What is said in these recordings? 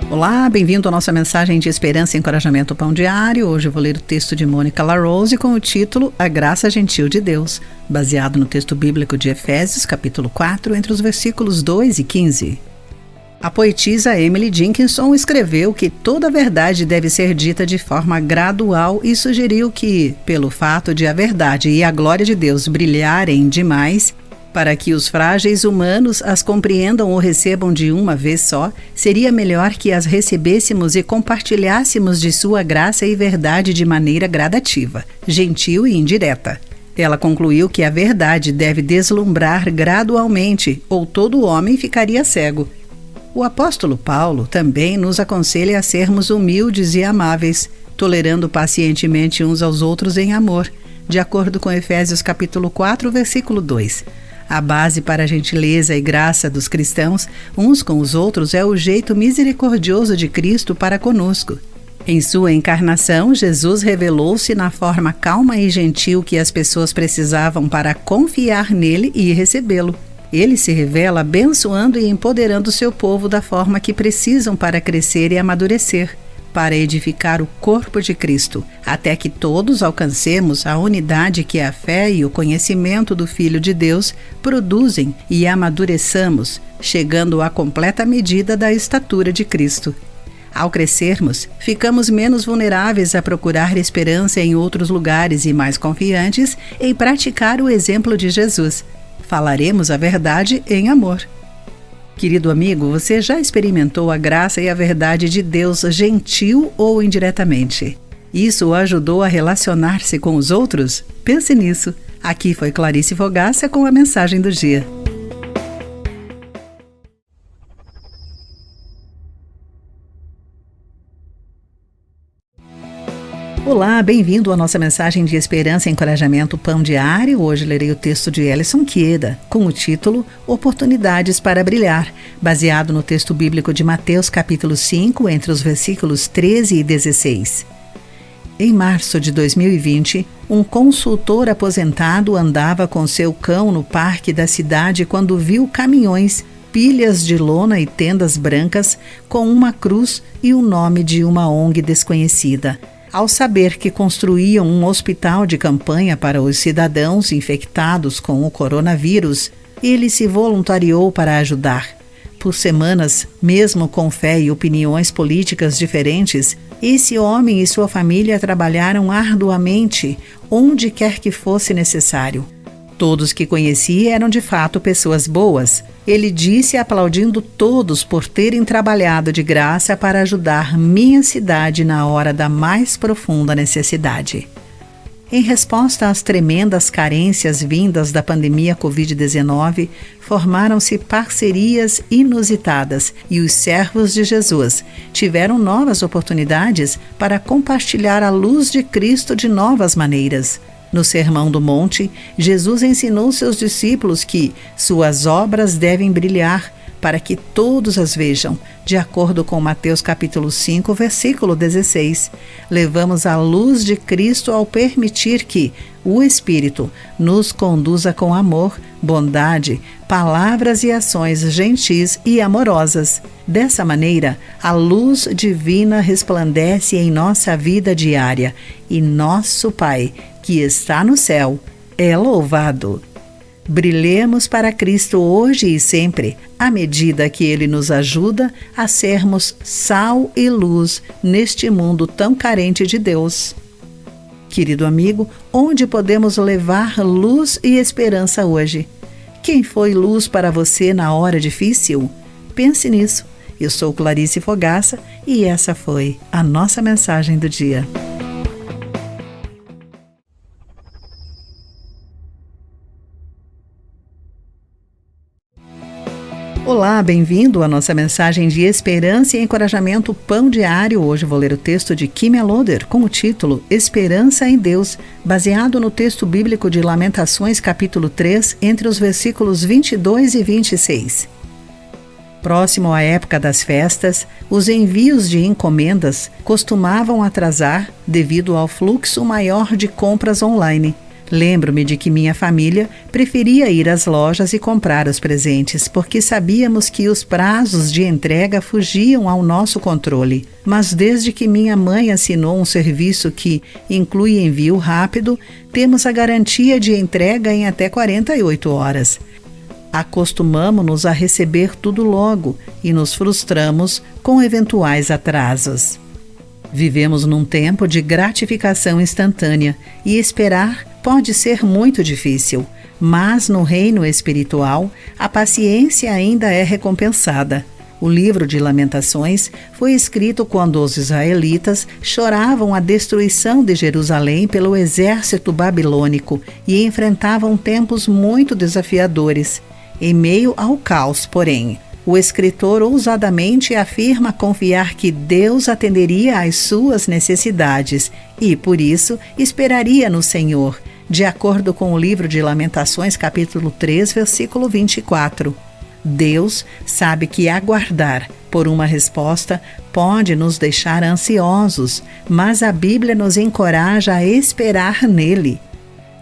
Olá, bem-vindo à nossa mensagem de esperança e encorajamento Pão Diário. Hoje eu vou ler o texto de Mônica LaRose com o título A Graça Gentil de Deus, baseado no texto bíblico de Efésios, capítulo 4, entre os versículos 2 e 15. A poetisa Emily Dickinson escreveu que toda a verdade deve ser dita de forma gradual e sugeriu que, pelo fato de a verdade e a glória de Deus brilharem demais, para que os frágeis humanos as compreendam ou recebam de uma vez só, seria melhor que as recebêssemos e compartilhássemos de sua graça e verdade de maneira gradativa, gentil e indireta. Ela concluiu que a verdade deve deslumbrar gradualmente, ou todo homem ficaria cego. O apóstolo Paulo também nos aconselha a sermos humildes e amáveis, tolerando pacientemente uns aos outros em amor, de acordo com Efésios capítulo 4, versículo 2. A base para a gentileza e graça dos cristãos, uns com os outros, é o jeito misericordioso de Cristo para conosco. Em sua encarnação, Jesus revelou-se na forma calma e gentil que as pessoas precisavam para confiar nele e recebê-lo. Ele se revela abençoando e empoderando seu povo da forma que precisam para crescer e amadurecer, para edificar o corpo de Cristo, até que todos alcancemos a unidade que a fé e o conhecimento do Filho de Deus produzem e amadureçamos, chegando à completa medida da estatura de Cristo. Ao crescermos, ficamos menos vulneráveis a procurar esperança em outros lugares e mais confiantes em praticar o exemplo de Jesus. Falaremos a verdade em amor. Querido amigo, você já experimentou a graça e a verdade de Deus gentil ou indiretamente? Isso o ajudou a relacionar-se com os outros? Pense nisso. Aqui foi Clarice Fogaça com a mensagem do dia. Olá, bem-vindo à nossa mensagem de esperança e encorajamento Pão Diário. Hoje lerei o texto de Ellison Queda, com o título Oportunidades para Brilhar, baseado no texto bíblico de Mateus capítulo 5, entre os versículos 13 e 16. Em março de 2020, um consultor aposentado andava com seu cão no parque da cidade quando viu caminhões, pilhas de lona e tendas brancas com uma cruz e o nome de uma ONG desconhecida. Ao saber que construíam um hospital de campanha para os cidadãos infectados com o coronavírus, ele se voluntariou para ajudar. Por semanas, mesmo com fé e opiniões políticas diferentes, esse homem e sua família trabalharam arduamente, onde quer que fosse necessário. Todos que conhecia eram de fato pessoas boas. Ele disse aplaudindo todos por terem trabalhado de graça para ajudar minha cidade na hora da mais profunda necessidade. Em resposta às tremendas carências vindas da pandemia Covid-19, formaram-se parcerias inusitadas e os servos de Jesus tiveram novas oportunidades para compartilhar a luz de Cristo de novas maneiras. No Sermão do Monte, Jesus ensinou seus discípulos que suas obras devem brilhar para que todos as vejam, de acordo com Mateus capítulo 5, versículo 16. Levamos a luz de Cristo ao permitir que o Espírito nos conduza com amor, bondade, palavras e ações gentis e amorosas. Dessa maneira, a luz divina resplandece em nossa vida diária e nosso Pai, que está no céu, é louvado. Brilhemos para Cristo hoje e sempre, à medida que Ele nos ajuda a sermos sal e luz neste mundo tão carente de Deus. Querido amigo, onde podemos levar luz e esperança hoje? Quem foi luz para você na hora difícil? Pense nisso. Eu sou Clarice Fogaça e essa foi a nossa mensagem do dia. Olá, bem-vindo à nossa mensagem de esperança e encorajamento Pão Diário. Hoje vou ler o texto de Kim Loader com o título Esperança em Deus, baseado no texto bíblico de Lamentações capítulo 3, entre os versículos 22 e 26. Próximo à época das festas, os envios de encomendas costumavam atrasar devido ao fluxo maior de compras online. Lembro-me de que minha família preferia ir às lojas e comprar os presentes, porque sabíamos que os prazos de entrega fugiam ao nosso controle. Mas desde que minha mãe assinou um serviço que inclui envio rápido, temos a garantia de entrega em até 48 horas. Acostumamo-nos a receber tudo logo e nos frustramos com eventuais atrasos. Vivemos num tempo de gratificação instantânea e esperar pode ser muito difícil, mas no reino espiritual, a paciência ainda é recompensada. O livro de Lamentações foi escrito quando os israelitas choravam a destruição de Jerusalém pelo exército babilônico e enfrentavam tempos muito desafiadores. Em meio ao caos, porém, o escritor ousadamente afirma confiar que Deus atenderia às suas necessidades e, por isso, esperaria no Senhor, de acordo com o livro de Lamentações, capítulo 3, versículo 24. Deus sabe que aguardar por uma resposta pode nos deixar ansiosos, mas a Bíblia nos encoraja a esperar nele.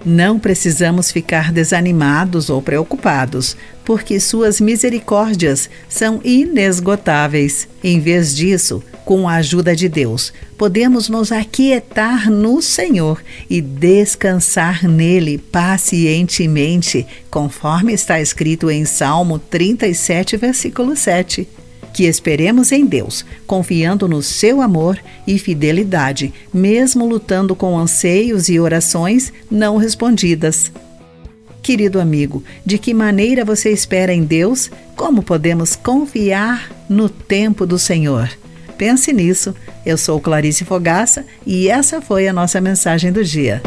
Não precisamos ficar desanimados ou preocupados, porque suas misericórdias são inesgotáveis. Em vez disso, com a ajuda de Deus, podemos nos aquietar no Senhor e descansar nele pacientemente, conforme está escrito em Salmo 37, versículo 7. Que esperemos em Deus, confiando no seu amor e fidelidade, mesmo lutando com anseios e orações não respondidas. Querido amigo, de que maneira você espera em Deus? Como podemos confiar no tempo do Senhor? Pense nisso. Eu sou Clarice Fogaça e essa foi a nossa mensagem do dia.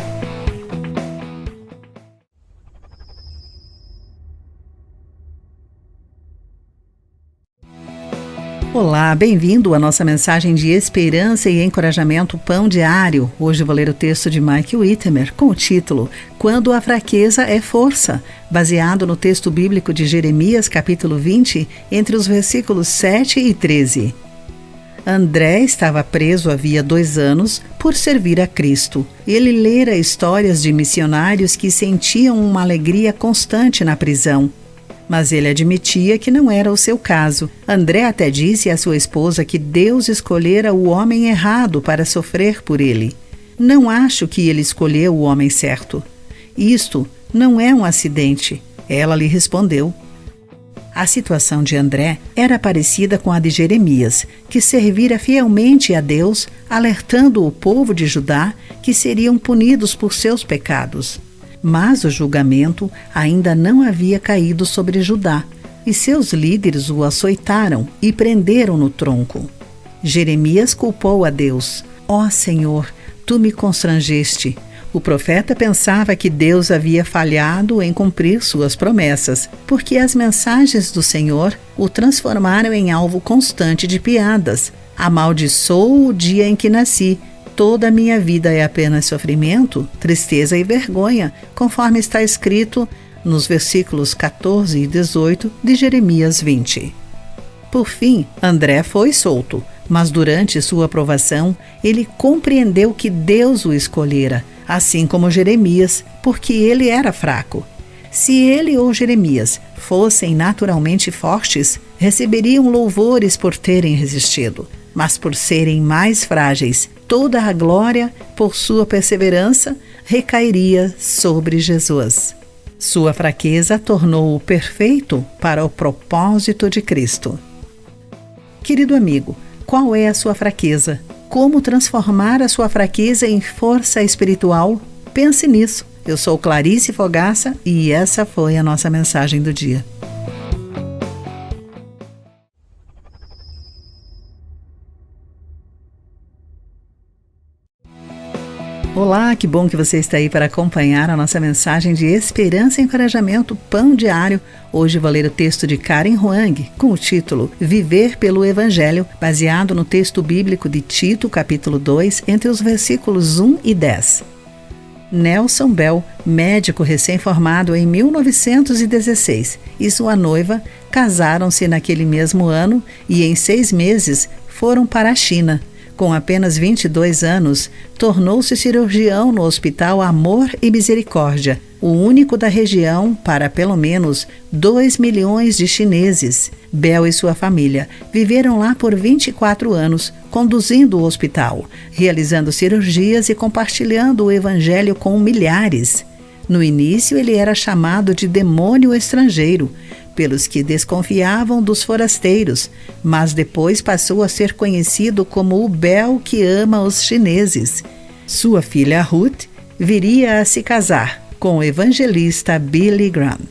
Olá, bem-vindo à nossa mensagem de esperança e encorajamento Pão Diário. Hoje vou ler o texto de Mike Whitmer com o título Quando a Fraqueza é Força, baseado no texto bíblico de Jeremias, capítulo 20, entre os versículos 7 e 13. André estava preso havia 2 anos por servir a Cristo. Ele lera histórias de missionários que sentiam uma alegria constante na prisão. Mas ele admitia que não era o seu caso. André até disse à sua esposa que Deus escolhera o homem errado para sofrer por ele. Não acho que ele escolheu o homem certo. Isto não é um acidente. Ela lhe respondeu. A situação de André era parecida com a de Jeremias, que servira fielmente a Deus, alertando o povo de Judá que seriam punidos por seus pecados. Mas o julgamento ainda não havia caído sobre Judá, e seus líderes o açoitaram e prenderam no tronco. Jeremias culpou a Deus. Ó Senhor, tu me constrangeste. O profeta pensava que Deus havia falhado em cumprir suas promessas, porque as mensagens do Senhor o transformaram em alvo constante de piadas. Amaldiçoo o dia em que nasci. Toda a minha vida é apenas sofrimento, tristeza e vergonha, conforme está escrito nos versículos 14 e 18 de Jeremias 20. Por fim, André foi solto, mas durante sua provação, ele compreendeu que Deus o escolhera, assim como Jeremias, porque ele era fraco. Se ele ou Jeremias fossem naturalmente fortes, receberiam louvores por terem resistido. Mas por serem mais frágeis, toda a glória, por sua perseverança, recairia sobre Jesus. Sua fraqueza tornou-o perfeito para o propósito de Cristo. Querido amigo, qual é a sua fraqueza? Como transformar a sua fraqueza em força espiritual? Pense nisso. Eu sou Clarice Fogaça e essa foi a nossa mensagem do dia. Olá, que bom que você está aí para acompanhar a nossa mensagem de esperança e encorajamento Pão Diário. Hoje vou ler o texto de Karen Huang com o título Viver pelo Evangelho, baseado no texto bíblico de Tito, capítulo 2, entre os versículos 1 e 10. Nelson Bell, médico recém-formado em 1916, e sua noiva casaram-se naquele mesmo ano e em 6 meses foram para a China. Com apenas 22 anos, tornou-se cirurgião no Hospital Amor e Misericórdia, o único da região para pelo menos 2 milhões de chineses. Bell e sua família viveram lá por 24 anos, conduzindo o hospital, realizando cirurgias e compartilhando o evangelho com milhares. No início, ele era chamado de demônio estrangeiro, pelos que desconfiavam dos forasteiros, mas depois passou a ser conhecido como o Bell que ama os chineses. Sua filha Ruth viria a se casar com o evangelista Billy Graham.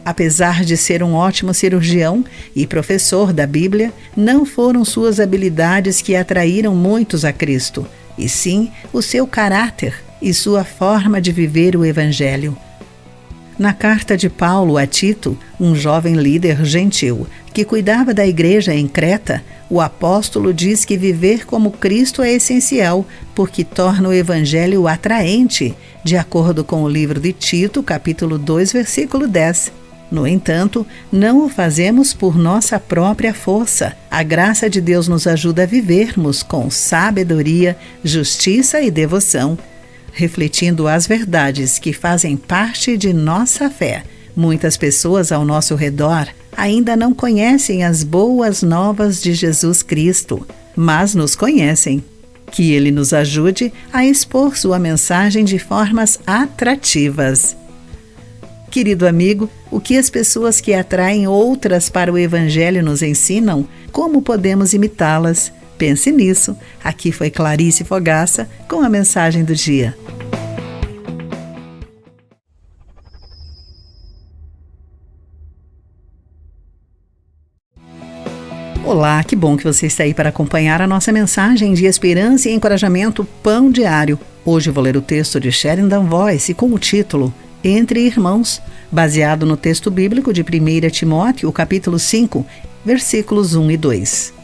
Apesar de ser um ótimo cirurgião e professor da Bíblia, não foram suas habilidades que atraíram muitos a Cristo, e sim o seu caráter e sua forma de viver o evangelho. Na carta de Paulo a Tito, um jovem líder gentil que cuidava da igreja em Creta, o apóstolo diz que viver como Cristo é essencial, porque torna o evangelho atraente, de acordo com o livro de Tito, capítulo 2, versículo 10. No entanto, não o fazemos por nossa própria força. A graça de Deus nos ajuda a vivermos com sabedoria, justiça e devoção, refletindo as verdades que fazem parte de nossa fé. Muitas pessoas ao nosso redor ainda não conhecem as boas novas de Jesus Cristo, mas nos conhecem. Que Ele nos ajude a expor sua mensagem de formas atrativas. Querido amigo, o que as pessoas que atraem outras para o Evangelho nos ensinam? Como podemos imitá-las? Pense nisso. Aqui foi Clarice Fogaça com a mensagem do dia. Olá, que bom que você está aí para acompanhar a nossa mensagem de esperança e encorajamento Pão Diário. Hoje eu vou ler o texto de Sheridan Voice com o título Entre Irmãos, baseado no texto bíblico de 1 Timóteo, capítulo 5, versículos 1 e 2.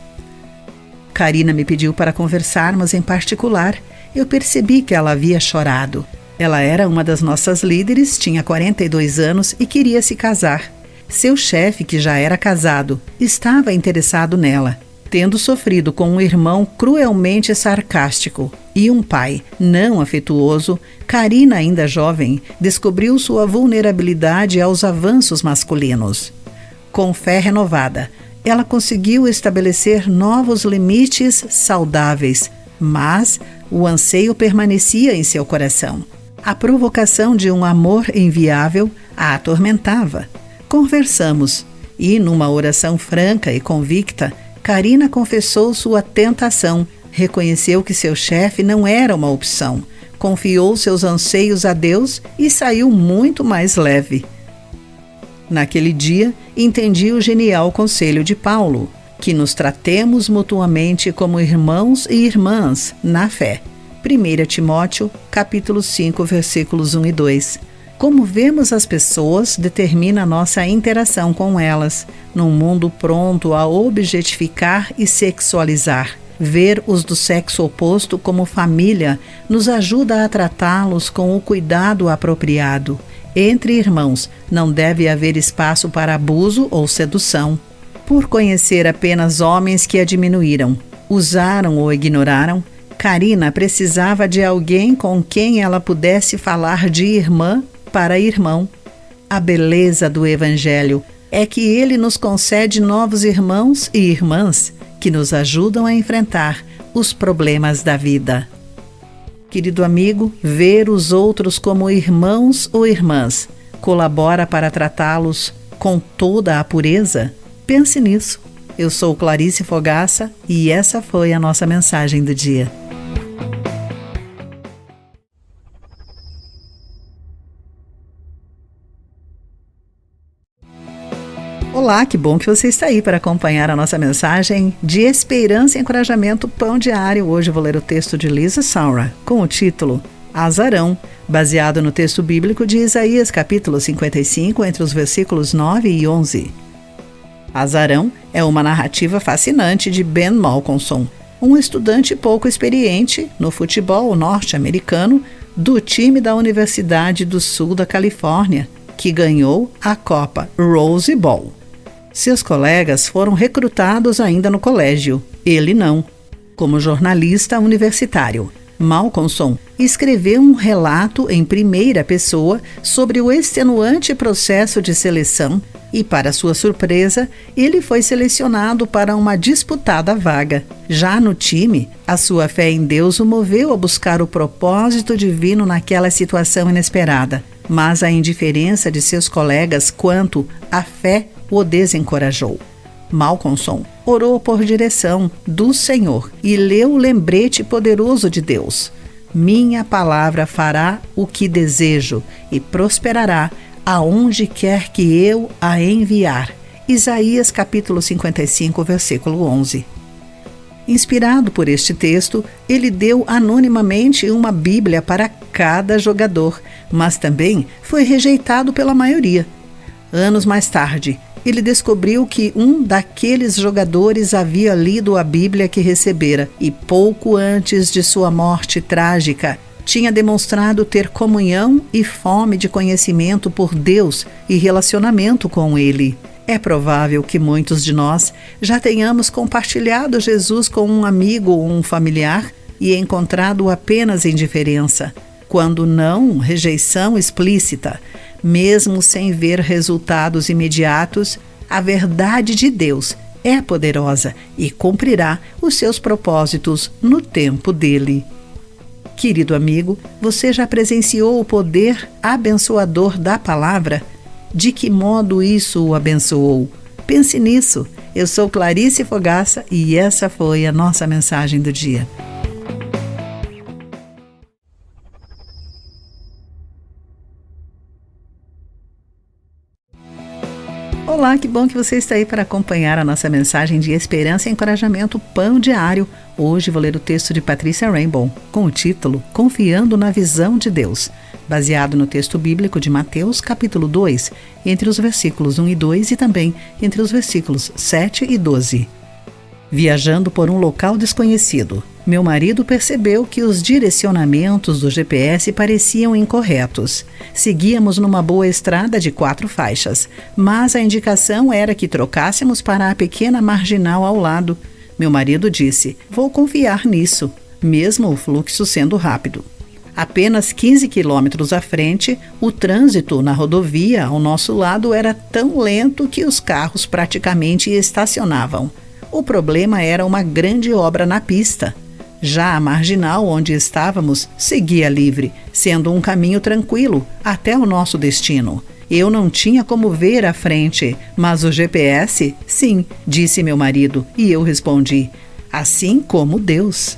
Karina me pediu para conversarmos em particular. Eu percebi que ela havia chorado. Ela era uma das nossas líderes, tinha 42 anos e queria se casar. Seu chefe, que já era casado, estava interessado nela. Tendo sofrido com um irmão cruelmente sarcástico e um pai não afetuoso, Karina, ainda jovem, descobriu sua vulnerabilidade aos avanços masculinos. Com fé renovada, ela conseguiu estabelecer novos limites saudáveis, mas o anseio permanecia em seu coração. A provocação de um amor inviável a atormentava. Conversamos e, numa oração franca e convicta, Karina confessou sua tentação, reconheceu que seu chefe não era uma opção, confiou seus anseios a Deus e saiu muito mais leve. Naquele dia, entendi o genial conselho de Paulo, que nos tratemos mutuamente como irmãos e irmãs na fé. 1 Timóteo, capítulo 5, versículos 1 e 2. Como vemos as pessoas determina a nossa interação com elas, num mundo pronto a objetificar e sexualizar. Ver os do sexo oposto como família nos ajuda a tratá-los com o cuidado apropriado. Entre irmãos, não deve haver espaço para abuso ou sedução. Por conhecer apenas homens que a diminuíram, usaram ou ignoraram, Karina precisava de alguém com quem ela pudesse falar de irmã para irmão. A beleza do Evangelho é que ele nos concede novos irmãos e irmãs que nos ajudam a enfrentar os problemas da vida. Querido amigo, ver os outros como irmãos ou irmãs colabora para tratá-los com toda a pureza? Pense nisso. Eu sou Clarice Fogaça e essa foi a nossa mensagem do dia. Olá, que bom que você está aí para acompanhar a nossa mensagem de esperança e encorajamento Pão Diário. Hoje eu vou ler o texto de Lisa Saura com o título Azarão, baseado no texto bíblico de Isaías, capítulo 55, entre os versículos 9 e 11. Azarão é uma narrativa fascinante de Ben Malcolmson, um estudante pouco experiente no futebol norte-americano do time da Universidade do Sul da Califórnia, que ganhou a Copa Rose Bowl. Seus colegas foram recrutados ainda no colégio, ele não. Como jornalista universitário, Malcolmson escreveu um relato em primeira pessoa sobre o extenuante processo de seleção e, para sua surpresa, ele foi selecionado para uma disputada vaga. Já no time, a sua fé em Deus o moveu a buscar o propósito divino naquela situação inesperada, mas a indiferença de seus colegas quanto à fé o desencorajou. Malcolmson orou por direção do Senhor e leu o lembrete poderoso de Deus. Minha palavra fará o que desejo e prosperará aonde quer que eu a enviar. Isaías capítulo 55, versículo 11. Inspirado por este texto, ele deu anonimamente uma Bíblia para cada jogador, mas também foi rejeitado pela maioria. Anos mais tarde, ele descobriu que um daqueles jogadores havia lido a Bíblia que recebera e, pouco antes de sua morte trágica, tinha demonstrado ter comunhão e fome de conhecimento por Deus e relacionamento com Ele. É provável que muitos de nós já tenhamos compartilhado Jesus com um amigo ou um familiar e encontrado apenas indiferença, quando não rejeição explícita. Mesmo sem ver resultados imediatos, a verdade de Deus é poderosa e cumprirá os seus propósitos no tempo dele. Querido amigo, você já presenciou o poder abençoador da palavra? De que modo isso o abençoou? Pense nisso. Eu sou Clarice Fogaça e essa foi a nossa mensagem do dia. Olá, que bom que você está aí para acompanhar a nossa mensagem de esperança e encorajamento Pão Diário. Hoje vou ler o texto de Patrícia Rainbow, com o título Confiando na Visão de Deus, baseado no texto bíblico de Mateus, capítulo 2, entre os versículos 1 e 2 e também entre os versículos 7 e 12. Viajando por um local desconhecido, meu marido percebeu que os direcionamentos do GPS pareciam incorretos. Seguíamos numa boa estrada de 4 faixas, mas a indicação era que trocássemos para a pequena marginal ao lado. Meu marido disse: "Vou confiar nisso, mesmo o fluxo sendo rápido." Apenas 15 quilômetros à frente, o trânsito na rodovia ao nosso lado era tão lento que os carros praticamente estacionavam. O problema era uma grande obra na pista. Já a marginal onde estávamos seguia livre, sendo um caminho tranquilo até o nosso destino. Eu não tinha como ver à frente, mas o GPS, sim, disse meu marido, e eu respondi: assim como Deus.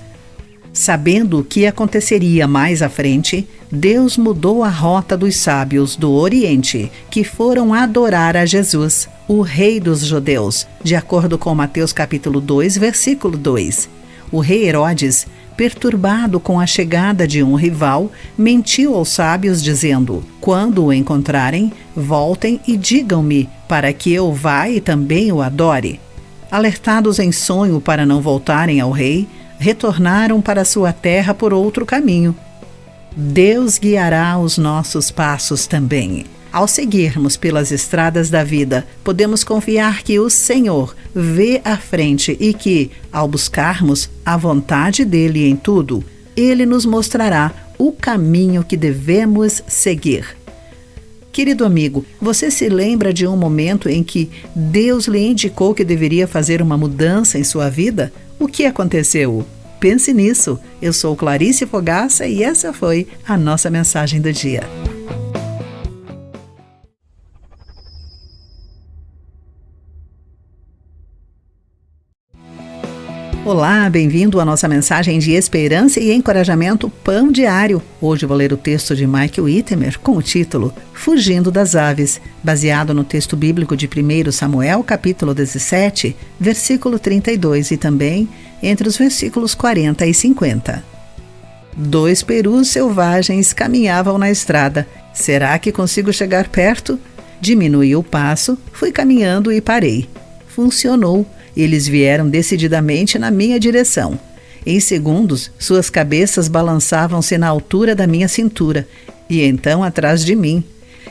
Sabendo o que aconteceria mais à frente, Deus mudou a rota dos sábios do Oriente, que foram adorar a Jesus, o Rei dos Judeus, de acordo com Mateus capítulo 2, versículo 2. O rei Herodes, perturbado com a chegada de um rival, mentiu aos sábios dizendo: "Quando o encontrarem, voltem e digam-me, para que eu vá e também o adore." Alertados em sonho para não voltarem ao rei, retornaram para sua terra por outro caminho. Deus guiará os nossos passos também. Ao seguirmos pelas estradas da vida, podemos confiar que o Senhor vê à frente e que, ao buscarmos a vontade dele em tudo, ele nos mostrará o caminho que devemos seguir. Querido amigo, você se lembra de um momento em que Deus lhe indicou que deveria fazer uma mudança em sua vida? O que aconteceu? Pense nisso. Eu sou Clarice Fogaça e essa foi a nossa mensagem do dia. Olá, bem-vindo à nossa mensagem de esperança e encorajamento Pão Diário. Hoje vou ler o texto de Mike Whitmer com o título Fugindo das Aves, baseado no texto bíblico de 1 Samuel, capítulo 17, versículo 32 e também entre os versículos 40 e 50. 2 perus selvagens caminhavam na estrada. Será que consigo chegar perto? Diminui o passo, fui caminhando e parei. Funcionou. Eles vieram decididamente na minha direção. Em segundos, suas cabeças balançavam-se na altura da minha cintura e então atrás de mim.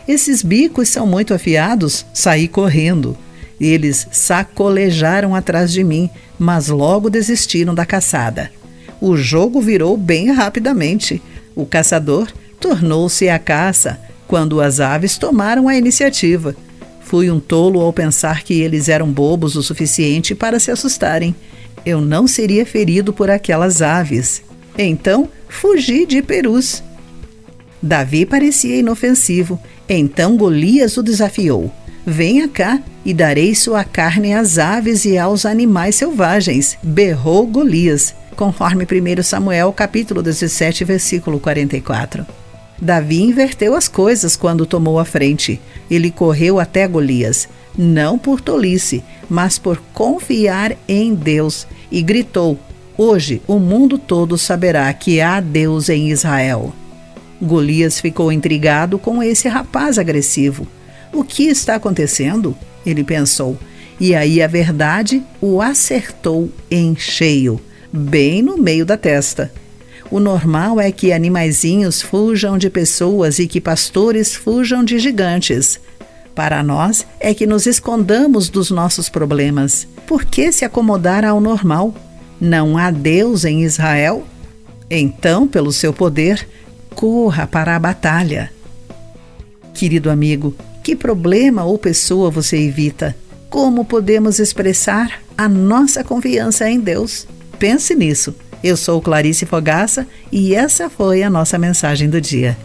Esses bicos são muito afiados, saí correndo. Eles sacolejaram atrás de mim, mas logo desistiram da caçada. O jogo virou bem rapidamente. O caçador tornou-se à caça quando as aves tomaram a iniciativa. Fui um tolo ao pensar que eles eram bobos o suficiente para se assustarem. Eu não seria ferido por aquelas aves. Então, fugi de perus. Davi parecia inofensivo. Então Golias o desafiou. Venha cá e darei sua carne às aves e aos animais selvagens, berrou Golias, conforme 1 Samuel capítulo 17, versículo 44. Davi inverteu as coisas quando tomou a frente. Ele correu até Golias, não por tolice, mas por confiar em Deus, e gritou: hoje o mundo todo saberá que há Deus em Israel. Golias ficou intrigado com esse rapaz agressivo. O que está acontecendo? Ele pensou. E aí a verdade o acertou em cheio, bem no meio da testa. O normal é que animaizinhos fujam de pessoas e que pastores fujam de gigantes. Para nós é que nos escondamos dos nossos problemas. Por que se acomodar ao normal? Não há Deus em Israel? Então, pelo seu poder, corra para a batalha. Querido amigo, que problema ou pessoa você evita? Como podemos expressar a nossa confiança em Deus? Pense nisso. Eu sou Clarice Fogaça e essa foi a nossa mensagem do dia.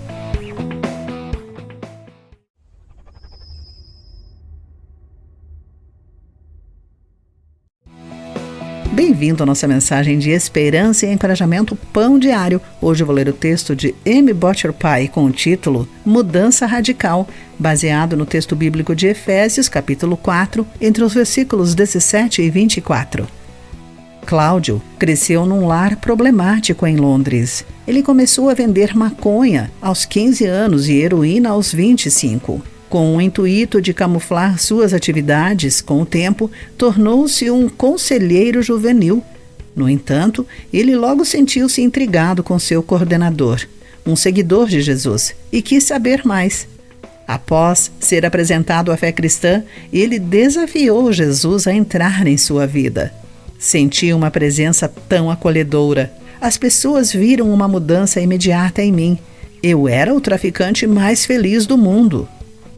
Bem-vindo à nossa mensagem de esperança e encorajamento Pão Diário. Hoje eu vou ler o texto de Amy Bocher Pye com o título Mudança Radical, baseado no texto bíblico de Efésios, capítulo 4, entre os versículos 17 e 24. Cláudio cresceu num lar problemático em Londres. Ele começou a vender maconha aos 15 anos e heroína aos 25. Com o intuito de camuflar suas atividades, com o tempo, tornou-se um conselheiro juvenil. No entanto, ele logo sentiu-se intrigado com seu coordenador, um seguidor de Jesus, e quis saber mais. Após ser apresentado à fé cristã, ele desafiou Jesus a entrar em sua vida. Senti uma presença tão acolhedora. As pessoas viram uma mudança imediata em mim. Eu era o traficante mais feliz do mundo.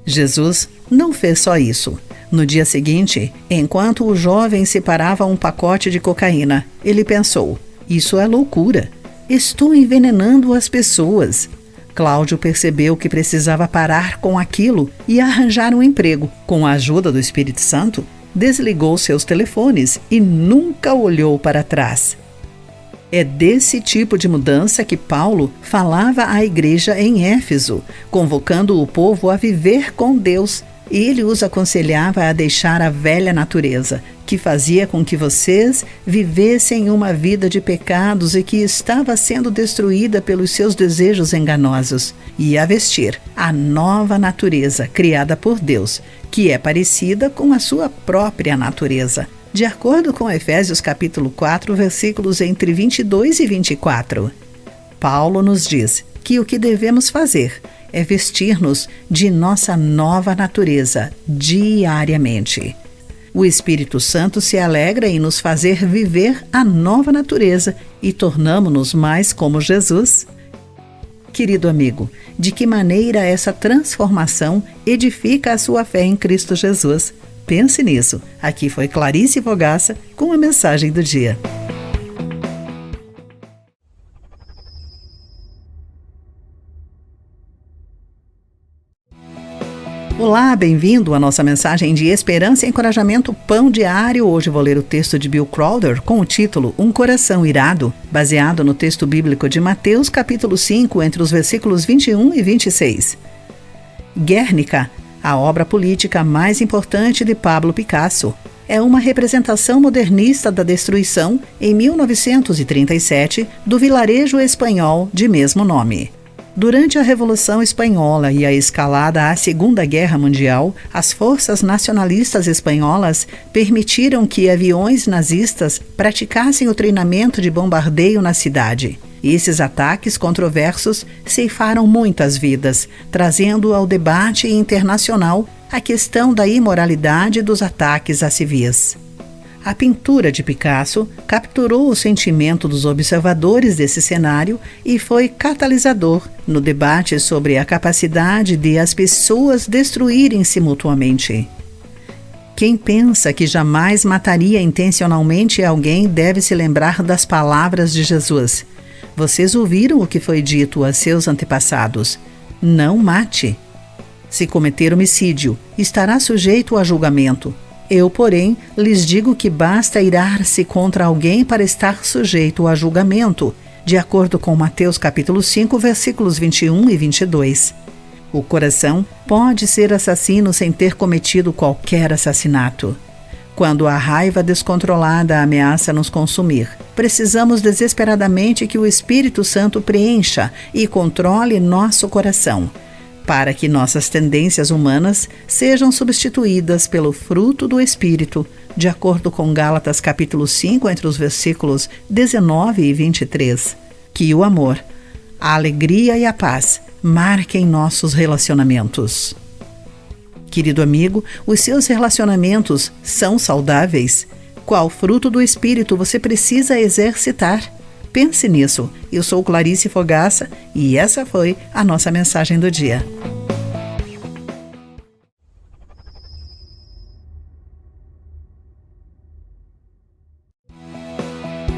Jesus não fez só isso. No dia seguinte, enquanto o jovem separava um pacote de cocaína, ele pensou: isso é loucura. Estou envenenando as pessoas. Cláudio percebeu que precisava parar com aquilo e arranjar um emprego. Com a ajuda do Espírito Santo, desligou seus telefones e nunca olhou para trás. É desse tipo de mudança que Paulo falava à igreja em Éfeso, convocando o povo a viver com Deus. Ele os aconselhava a deixar a velha natureza, que fazia com que vocês vivessem uma vida de pecados e que estava sendo destruída pelos seus desejos enganosos, e a vestir a nova natureza criada por Deus, que é parecida com a sua própria natureza. De acordo com Efésios capítulo 4, versículos entre 22 e 24. Paulo nos diz que o que devemos fazer é vestir-nos de nossa nova natureza diariamente. O Espírito Santo se alegra em nos fazer viver a nova natureza e tornamo-nos mais como Jesus. Querido amigo, de que maneira essa transformação edifica a sua fé em Cristo Jesus? Pense nisso. Aqui foi Clarice Fogaça com a mensagem do dia. Olá, bem-vindo à nossa mensagem de esperança e encorajamento Pão Diário. Hoje vou ler o texto de Bill Crowder com o título Um Coração Irado, baseado no texto bíblico de Mateus capítulo 5, entre os versículos 21 e 26. Guernica, a obra política mais importante de Pablo Picasso, é uma representação modernista da destruição, em 1937, do vilarejo espanhol de mesmo nome. Durante a Revolução Espanhola e a escalada à Segunda Guerra Mundial, as forças nacionalistas espanholas permitiram que aviões nazistas praticassem o treinamento de bombardeio na cidade. Esses ataques controversos ceifaram muitas vidas, trazendo ao debate internacional a questão da imoralidade dos ataques a civis. A pintura de Picasso capturou o sentimento dos observadores desse cenário e foi catalisador no debate sobre a capacidade de as pessoas destruírem-se mutuamente. Quem pensa que jamais mataria intencionalmente alguém deve se lembrar das palavras de Jesus. Vocês ouviram o que foi dito a seus antepassados: não mate. Se cometer homicídio, estará sujeito a julgamento. Eu, porém, lhes digo que basta irar-se contra alguém para estar sujeito a julgamento, de acordo com Mateus capítulo 5, versículos 21 e 22. O coração pode ser assassino sem ter cometido qualquer assassinato. Quando a raiva descontrolada ameaça nos consumir, precisamos desesperadamente que o Espírito Santo preencha e controle nosso coração, para que nossas tendências humanas sejam substituídas pelo fruto do Espírito, de acordo com Gálatas capítulo 5, entre os versículos 19 e 23. Que o amor, a alegria e a paz marquem nossos relacionamentos. Querido amigo, os seus relacionamentos são saudáveis? Qual fruto do Espírito você precisa exercitar? Pense nisso. Eu sou Clarice Fogaça e essa foi a nossa mensagem do dia.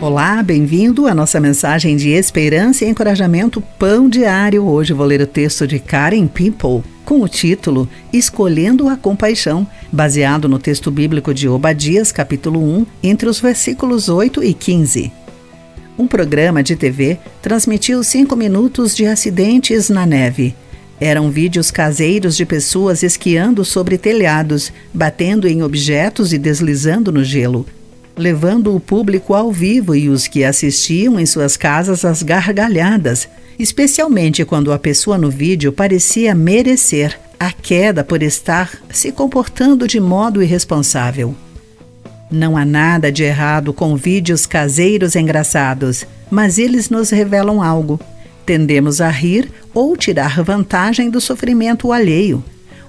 Olá, bem-vindo à nossa mensagem de esperança e encorajamento Pão Diário. Hoje vou ler o texto de Karen Pimple com o título Escolhendo a Compaixão, baseado no texto bíblico de Obadias, capítulo 1, entre os versículos 8 e 15. Um programa de TV transmitiu 5 minutos de acidentes na neve. Eram vídeos caseiros de pessoas esquiando sobre telhados, batendo em objetos e deslizando no gelo, levando o público ao vivo e os que assistiam em suas casas às gargalhadas, especialmente quando a pessoa no vídeo parecia merecer a queda por estar se comportando de modo irresponsável. Não há nada de errado com vídeos caseiros engraçados, mas eles nos revelam algo. Tendemos a rir ou tirar vantagem do sofrimento alheio.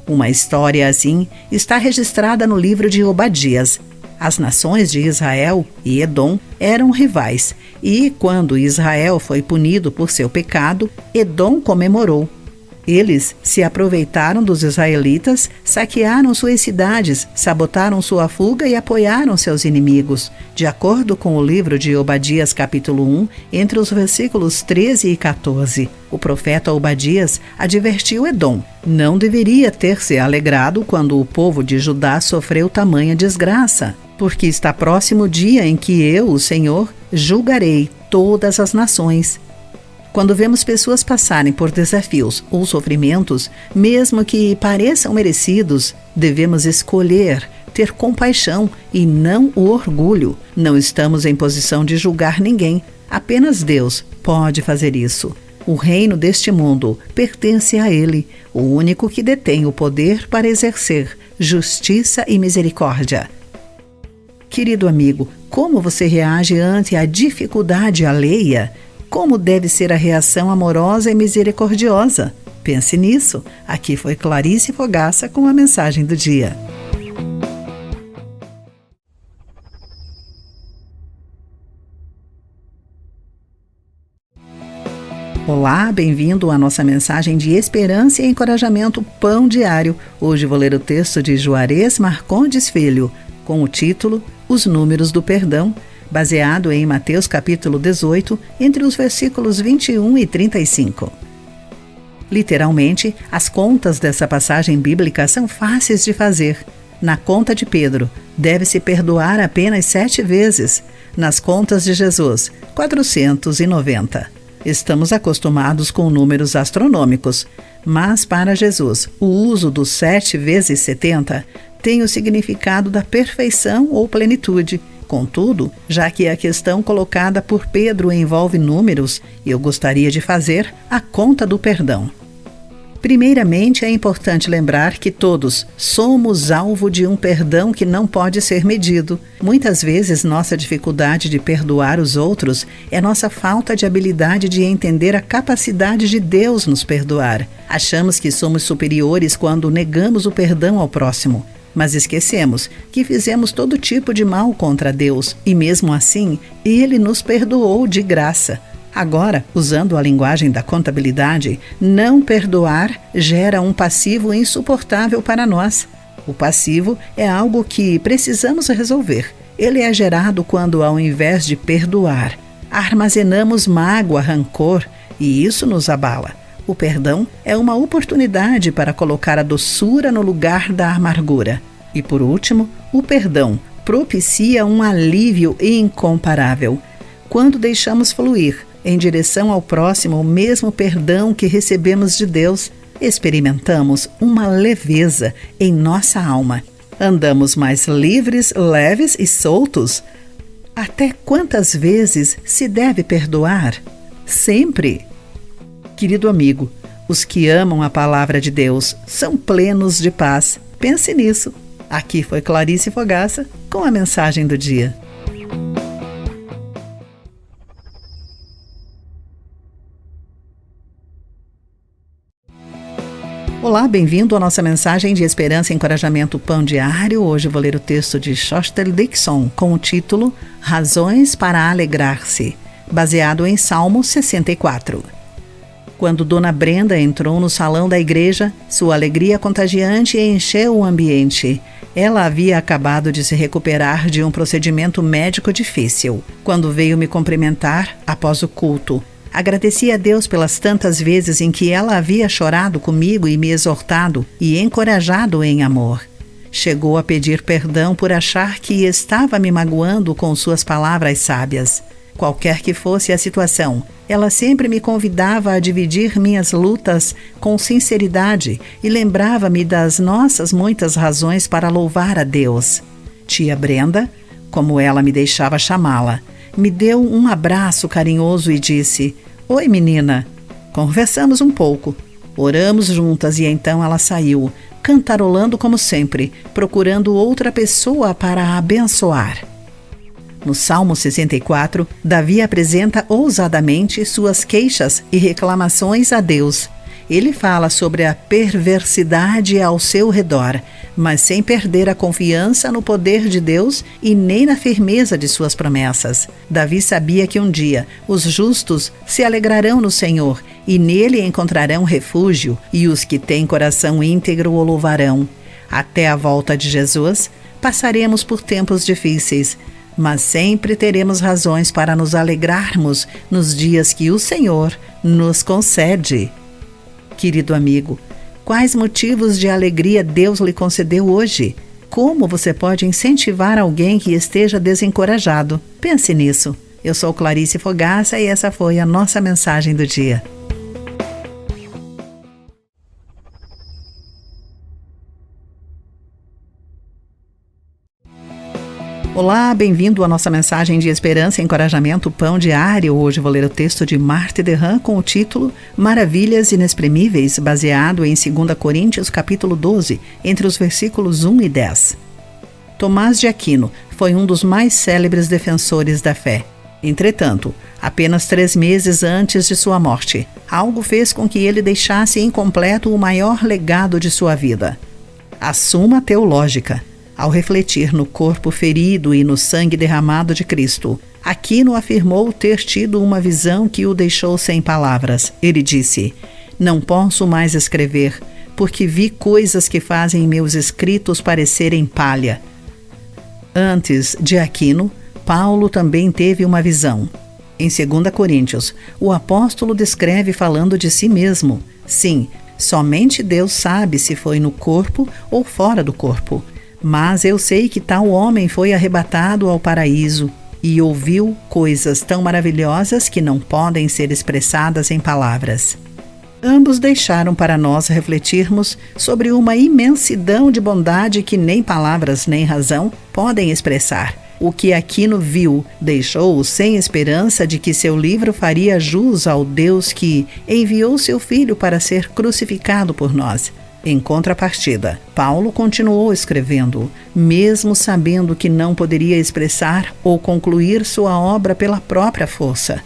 Uma história assim está registrada no livro de Obadias. As nações de Israel e Edom eram rivais, e quando Israel foi punido por seu pecado, Edom comemorou. Eles se aproveitaram dos israelitas, saquearam suas cidades, sabotaram sua fuga e apoiaram seus inimigos, de acordo com o livro de Obadias capítulo 1, entre os versículos 13 e 14. O profeta Obadias advertiu Edom: não deveria ter se alegrado quando o povo de Judá sofreu tamanha desgraça, porque está próximo o dia em que eu, o Senhor, julgarei todas as nações. Quando vemos pessoas passarem por desafios ou sofrimentos, mesmo que pareçam merecidos, devemos escolher ter compaixão e não o orgulho. Não estamos em posição de julgar ninguém, apenas Deus pode fazer isso. O reino deste mundo pertence a Ele, o único que detém o poder para exercer justiça e misericórdia. Querido amigo, como você reage ante a dificuldade alheia? Como deve ser a reação amorosa e misericordiosa? Pense nisso. Aqui foi Clarice Fogaça com a mensagem do dia. Olá, bem-vindo à nossa mensagem de esperança e encorajamento Pão Diário. Hoje vou ler o texto de Juarez Marcondes Filho, com o título Os Números do Perdão, baseado em Mateus capítulo 18, entre os versículos 21 e 35. Literalmente, as contas dessa passagem bíblica são fáceis de fazer. Na conta de Pedro, deve-se perdoar apenas 7 vezes. Nas contas de Jesus, 490. Estamos acostumados com números astronômicos, mas para Jesus, o uso do 7 vezes 70 tem o significado da perfeição ou plenitude. Contudo, já que a questão colocada por Pedro envolve números, eu gostaria de fazer a conta do perdão. Primeiramente, é importante lembrar que todos somos alvo de um perdão que não pode ser medido. Muitas vezes, nossa dificuldade de perdoar os outros é nossa falta de habilidade de entender a capacidade de Deus nos perdoar. Achamos que somos superiores quando negamos o perdão ao próximo, mas esquecemos que fizemos todo tipo de mal contra Deus e, mesmo assim, Ele nos perdoou de graça. Agora, usando a linguagem da contabilidade, não perdoar gera um passivo insuportável para nós. O passivo é algo que precisamos resolver. Ele é gerado quando, ao invés de perdoar, armazenamos mágoa, rancor, e isso nos abala. O perdão é uma oportunidade para colocar a doçura no lugar da amargura. E, por último, o perdão propicia um alívio incomparável. Quando deixamos fluir em direção ao próximo o mesmo perdão que recebemos de Deus, experimentamos uma leveza em nossa alma. Andamos mais livres, leves e soltos. Até quantas vezes se deve perdoar? Sempre. Querido amigo, os que amam a palavra de Deus são plenos de paz. Pense nisso. Aqui foi Clarice Fogaça com a mensagem do dia. Olá, bem-vindo à nossa mensagem de esperança e encorajamento Pão Diário. Hoje vou ler o texto de Shostel Dixon com o título Razões para Alegrar-se, baseado em Salmo 64. Quando Dona Brenda entrou no salão da igreja, sua alegria contagiante encheu o ambiente. Ela havia acabado de se recuperar de um procedimento médico difícil. Quando veio me cumprimentar após o culto, agradeci a Deus pelas tantas vezes em que ela havia chorado comigo e me exortado e encorajado em amor. Chegou a pedir perdão por achar que estava me magoando com suas palavras sábias. Qualquer que fosse a situação, ela sempre me convidava a dividir minhas lutas com sinceridade e lembrava-me das nossas muitas razões para louvar a Deus. Tia Brenda, como ela me deixava chamá-la, me deu um abraço carinhoso e disse: "Oi, menina." Conversamos um pouco, oramos juntas e então ela saiu, cantarolando como sempre, procurando outra pessoa para a abençoar. No Salmo 64, Davi apresenta ousadamente suas queixas e reclamações a Deus. Ele fala sobre a perversidade ao seu redor, mas sem perder a confiança no poder de Deus e nem na firmeza de suas promessas. Davi sabia que um dia os justos se alegrarão no Senhor e nele encontrarão refúgio, e os que têm coração íntegro o louvarão. Até a volta de Jesus, passaremos por tempos difíceis, mas sempre teremos razões para nos alegrarmos nos dias que o Senhor nos concede. Querido amigo, quais motivos de alegria Deus lhe concedeu hoje? Como você pode incentivar alguém que esteja desencorajado? Pense nisso. Eu sou Clarice Fogaça e essa foi a nossa mensagem do dia. Olá, bem-vindo à nossa mensagem de esperança e encorajamento Pão Diário. Hoje vou ler o texto de Marthe Derram com o título Maravilhas Inexprimíveis, baseado em 2 Coríntios capítulo 12, entre os versículos 1 e 10. Tomás de Aquino foi um dos mais célebres defensores da fé. Entretanto, apenas 3 meses antes de sua morte, algo fez com que ele deixasse incompleto o maior legado de sua vida: a Suma Teológica. Ao refletir no corpo ferido e no sangue derramado de Cristo, Aquino afirmou ter tido uma visão que o deixou sem palavras. Ele disse: "Não posso mais escrever, porque vi coisas que fazem meus escritos parecerem palha." Antes de Aquino, Paulo também teve uma visão. Em 2 Coríntios, o apóstolo descreve falando de si mesmo. Sim, somente Deus sabe se foi no corpo ou fora do corpo. Mas eu sei que tal homem foi arrebatado ao paraíso e ouviu coisas tão maravilhosas que não podem ser expressadas em palavras. Ambos deixaram para nós refletirmos sobre uma imensidão de bondade que nem palavras nem razão podem expressar. o que Aquino viu deixou-o sem esperança de que seu livro faria jus ao Deus que enviou seu Filho para ser crucificado por nós. Em contrapartida, Paulo continuou escrevendo, mesmo sabendo que não poderia expressar ou concluir sua obra pela própria força.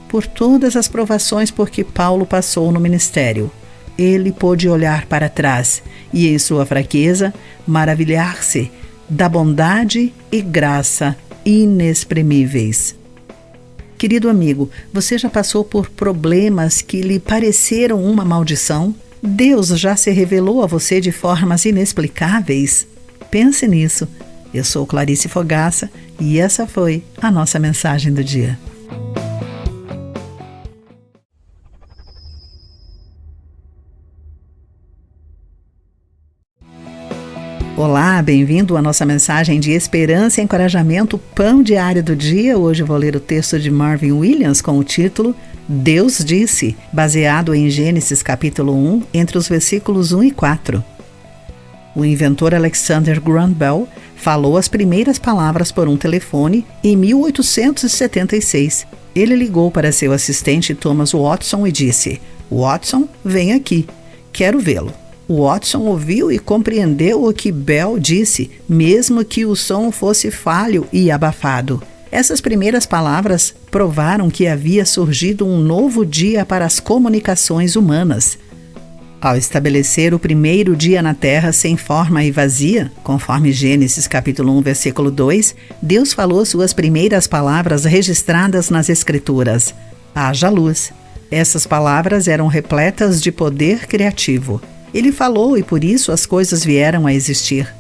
Por todas as provações por que Paulo passou no ministério, ele pôde olhar para trás e, em sua fraqueza, maravilhar-se da bondade e graça inexprimíveis. Querido amigo, você já passou por problemas que lhe pareceram uma maldição? Deus já se revelou a você de formas inexplicáveis? Pense nisso. Eu sou Clarice Fogaça e essa foi a nossa mensagem do dia. Olá, bem-vindo à nossa mensagem de esperança e encorajamento, Pão Diário do Dia. Hoje vou ler o texto de Marvin Williams com o título Deus Disse, baseado em Gênesis capítulo 1, entre os versículos 1 e 4. O inventor Alexander Graham Bell falou as primeiras palavras por um telefone em 1876. Ele ligou para seu assistente Thomas Watson e disse: "Watson, vem aqui, quero vê-lo." Watson ouviu e compreendeu o que Bell disse, mesmo que o som fosse falho e abafado. Essas primeiras palavras provaram que havia surgido um novo dia para as comunicações humanas. Ao estabelecer o primeiro dia na Terra sem forma e vazia, conforme Gênesis capítulo 1, versículo 2, Deus falou suas primeiras palavras registradas nas Escrituras: haja luz. Essas palavras eram repletas de poder criativo. Ele falou e por isso as coisas vieram a existir.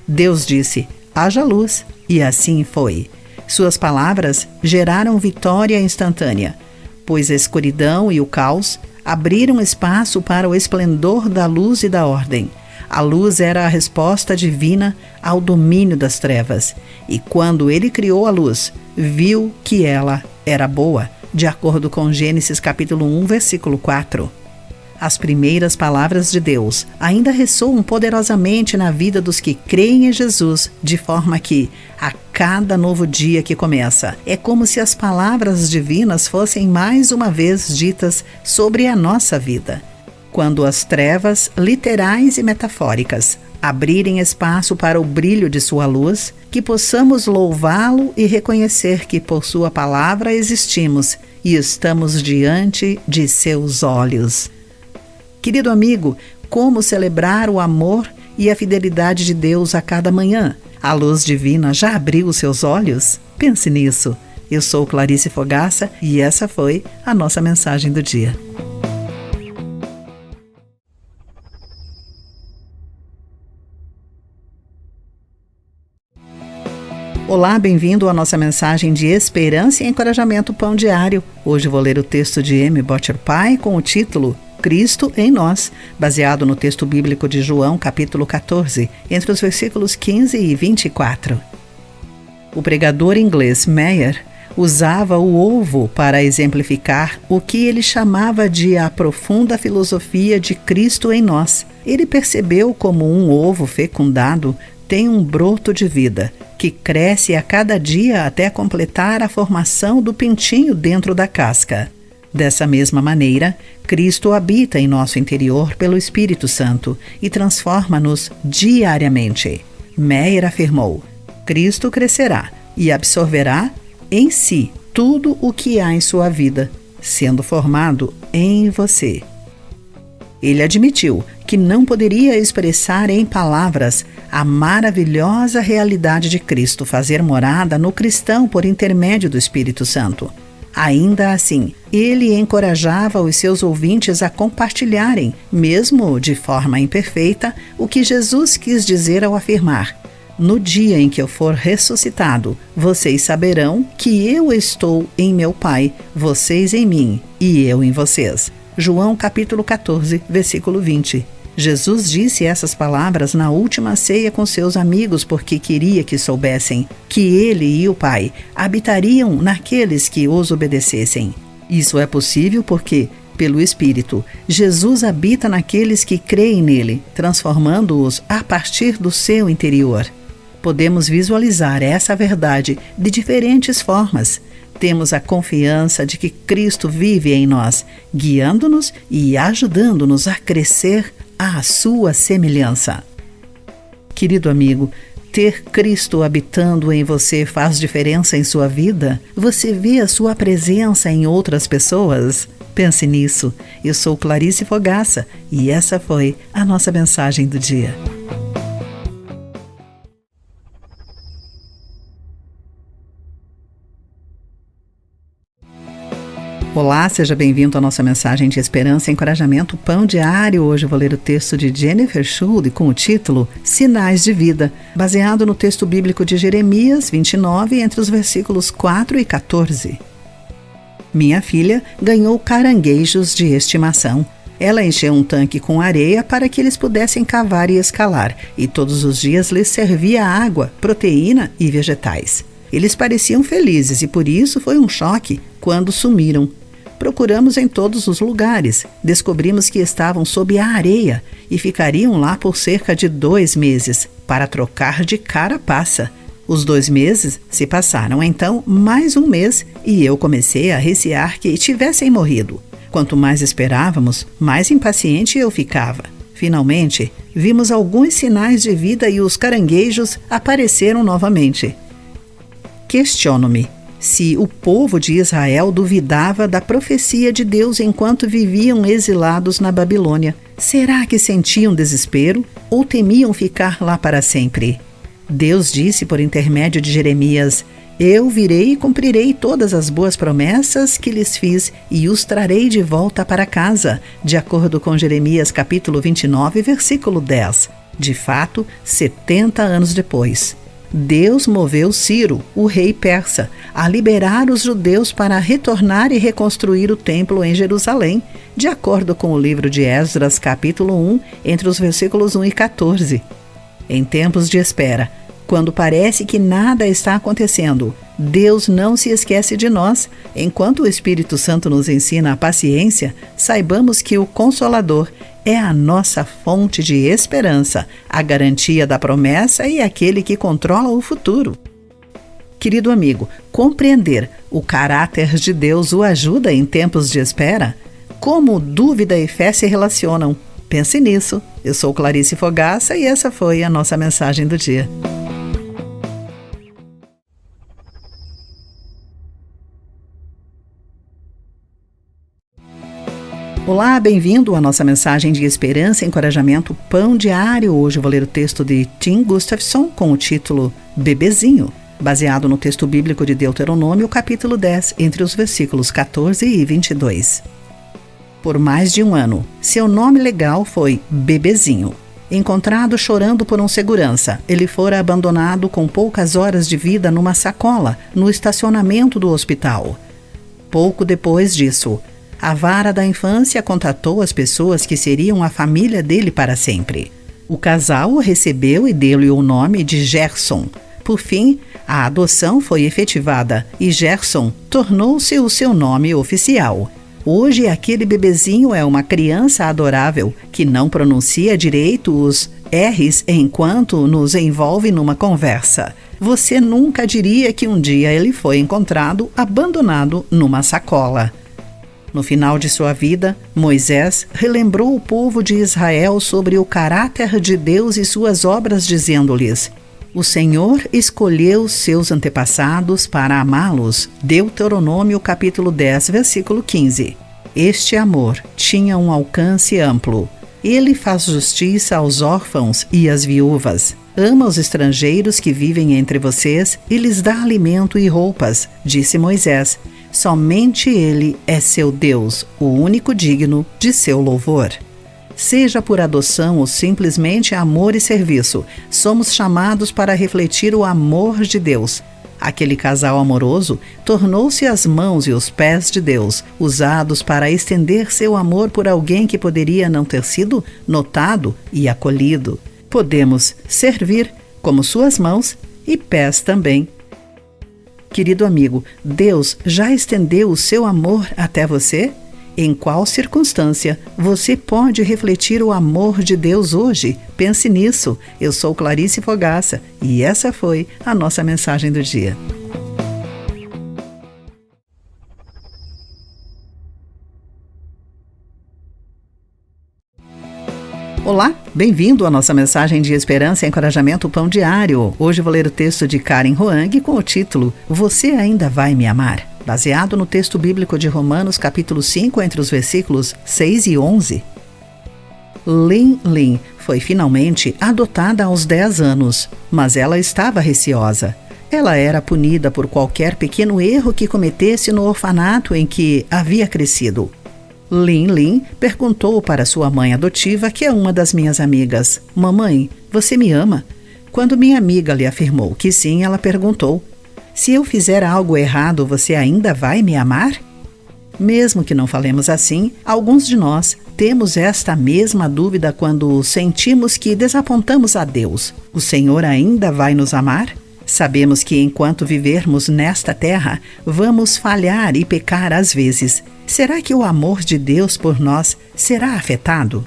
Deus disse: haja luz, e assim foi. Suas palavras geraram vitória instantânea, pois a escuridão e o caos abriram espaço para o esplendor da luz e da ordem. A luz era a resposta divina ao domínio das trevas, e quando ele criou a luz, viu que ela era boa, de acordo com Gênesis capítulo 1, versículo 4. As primeiras palavras de Deus ainda ressoam poderosamente na vida dos que creem em Jesus, de forma que, a cada novo dia que começa, é como se as palavras divinas fossem mais uma vez ditas sobre a nossa vida. Quando as trevas, literais e metafóricas, abrirem espaço para o brilho de sua luz, que possamos louvá-lo e reconhecer que por sua palavra existimos e estamos diante de seus olhos. Querido amigo, como celebrar o amor e a fidelidade de Deus a cada manhã? A luz divina já abriu os seus olhos? Pense nisso. Eu sou Clarice Fogaça e essa foi a nossa mensagem do dia. Olá, bem-vindo à nossa mensagem de esperança e encorajamento, Pão Diário. Hoje vou ler o texto de M. Butcher Pai com o título Cristo em nós, baseado no texto bíblico de João, capítulo 14, entre os versículos 15 e 24. O pregador inglês Meyer usava o ovo para exemplificar o que ele chamava de a profunda filosofia de Cristo em nós. Ele percebeu como um ovo fecundado tem um broto de vida, que cresce a cada dia até completar a formação do pintinho dentro da casca. Dessa mesma maneira, Cristo habita em nosso interior pelo Espírito Santo e transforma-nos diariamente. Meyer afirmou: Cristo crescerá e absorverá em si tudo o que há em sua vida, sendo formado em você. Ele admitiu que não poderia expressar em palavras a maravilhosa realidade de Cristo fazer morada no cristão por intermédio do Espírito Santo. Ainda assim, ele encorajava os seus ouvintes a compartilharem, mesmo de forma imperfeita, o que Jesus quis dizer ao afirmar: no dia em que eu for ressuscitado, vocês saberão que eu estou em meu Pai, vocês em mim e eu em vocês. João capítulo 14, versículo 20. Jesus disse essas palavras na última ceia com seus amigos porque queria que soubessem que ele e o Pai habitariam naqueles que os obedecessem. Isso é possível porque, pelo Espírito, Jesus habita naqueles que creem nele, transformando-os a partir do seu interior. Podemos visualizar essa verdade de diferentes formas. Temos a confiança de que Cristo vive em nós, guiando-nos e ajudando-nos a crescer à sua semelhança. Querido amigo, ter Cristo habitando em você faz diferença em sua vida? Você vê a sua presença em outras pessoas? Pense nisso. Eu sou Clarice Fogaça e essa foi a nossa mensagem do dia. Olá, seja bem-vindo à nossa mensagem de esperança e encorajamento Pão Diário. Hoje eu vou ler o texto de Jennifer Schulde com o título Sinais de Vida, baseado no texto bíblico de Jeremias 29, entre os versículos 4 e 14. Minha filha ganhou caranguejos de estimação. Ela encheu um tanque com areia para que eles pudessem cavar e escalar, e todos os dias lhes servia água, proteína e vegetais. Eles pareciam felizes e por isso foi um choque quando sumiram. Procuramos em todos os lugares, descobrimos que estavam sob a areia e ficariam lá por cerca de 2 meses, para trocar de carapaça. Os 2 meses se passaram, então mais 1 mês, e eu comecei a recear que tivessem morrido. Quanto mais esperávamos, mais impaciente eu ficava. Finalmente, vimos alguns sinais de vida e os caranguejos apareceram novamente. Questiono-me se o povo de Israel duvidava da profecia de Deus enquanto viviam exilados na Babilônia. Será que sentiam desespero ou temiam ficar lá para sempre? Deus disse por intermédio de Jeremias: Eu virei e cumprirei todas as boas promessas que lhes fiz e os trarei de volta para casa, de acordo com Jeremias capítulo 29, versículo 10. De fato, 70 anos depois, Deus moveu Ciro, o rei persa, a liberar os judeus para retornar e reconstruir o templo em Jerusalém, de acordo com o livro de Esdras, capítulo 1, entre os versículos 1 e 14. Em tempos de espera, quando parece que nada está acontecendo, Deus não se esquece de nós. Enquanto o Espírito Santo nos ensina a paciência, saibamos que o Consolador é a nossa fonte de esperança, a garantia da promessa e aquele que controla o futuro. Querido amigo, compreender o caráter de Deus o ajuda em tempos de espera? Como dúvida e fé se relacionam? Pense nisso. Eu sou Clarice Fogaça e essa foi a nossa mensagem do dia. Olá, bem-vindo à nossa mensagem de esperança e encorajamento Pão Diário. Hoje eu vou ler o texto de Tim Gustafson com o título Bebezinho, baseado no texto bíblico de Deuteronômio, capítulo 10, entre os versículos 14 e 22. Por mais de 1 ano, seu nome legal foi Bebezinho. Encontrado chorando por um segurança, ele fora abandonado com poucas horas de vida numa sacola no estacionamento do hospital. Pouco depois disso, a vara da infância contatou as pessoas que seriam a família dele para sempre. O casal o recebeu e deu-lhe o nome de Gerson. Por fim, a adoção foi efetivada e Gerson tornou-se o seu nome oficial. Hoje, aquele bebezinho é uma criança adorável que não pronuncia direito os R's enquanto nos envolve numa conversa. Você nunca diria que um dia ele foi encontrado abandonado numa sacola. No final de sua vida, Moisés relembrou o povo de Israel sobre o caráter de Deus e suas obras, dizendo-lhes: O Senhor escolheu seus antepassados para amá-los. Deuteronômio capítulo 10, versículo 15. Este amor tinha um alcance amplo. Ele faz justiça aos órfãos e às viúvas. Ama os estrangeiros que vivem entre vocês e lhes dá alimento e roupas, disse Moisés. Somente Ele é seu Deus, o único digno de seu louvor. Seja por adoção ou simplesmente amor e serviço, somos chamados para refletir o amor de Deus. Aquele casal amoroso tornou-se as mãos e os pés de Deus, usados para estender seu amor por alguém que poderia não ter sido notado e acolhido. Podemos servir como suas mãos e pés também. Querido amigo, Deus já estendeu o seu amor até você? Em qual circunstância você pode refletir o amor de Deus hoje? Pense nisso. Eu sou Clarice Fogaça e essa foi a nossa mensagem do dia. Olá, bem-vindo à nossa mensagem de esperança e encorajamento Pão Diário. Hoje vou ler o texto de Karen Hoang com o título Você Ainda Vai Me Amar? Baseado no texto bíblico de Romanos, capítulo 5, entre os versículos 6 e 11. Lin Lin foi finalmente adotada aos 10 anos, mas ela estava receosa. Ela era punida por qualquer pequeno erro que cometesse no orfanato em que havia crescido. Lin Lin perguntou para sua mãe adotiva, que é uma das minhas amigas: Mamãe, você me ama? Quando minha amiga lhe afirmou que sim, ela perguntou: Se eu fizer algo errado, você ainda vai me amar? Mesmo que não falemos assim, alguns de nós temos esta mesma dúvida quando sentimos que desapontamos a Deus. O Senhor ainda vai nos amar? Sabemos que enquanto vivermos nesta terra, vamos falhar e pecar às vezes. Será que o amor de Deus por nós será afetado?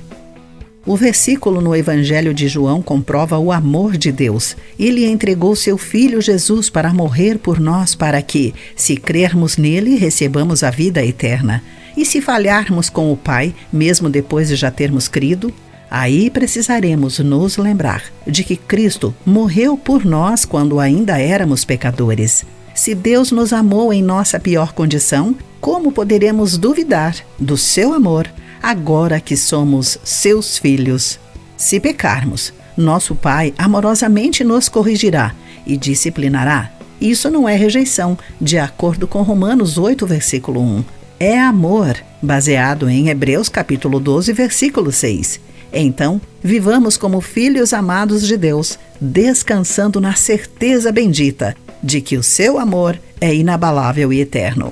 O versículo no Evangelho de João comprova o amor de Deus. Ele entregou seu Filho Jesus para morrer por nós, para que, se crermos nele, recebamos a vida eterna. E se falharmos com o Pai, mesmo depois de já termos crido, aí precisaremos nos lembrar de que Cristo morreu por nós quando ainda éramos pecadores. Se Deus nos amou em nossa pior condição, como poderemos duvidar do seu amor agora que somos seus filhos? Se pecarmos, nosso Pai amorosamente nos corrigirá e disciplinará. Isso não é rejeição, de acordo com Romanos 8, versículo 1. É amor, baseado em Hebreus capítulo 12, versículo 6. Então, vivamos como filhos amados de Deus, descansando na certeza bendita de que o seu amor é inabalável e eterno.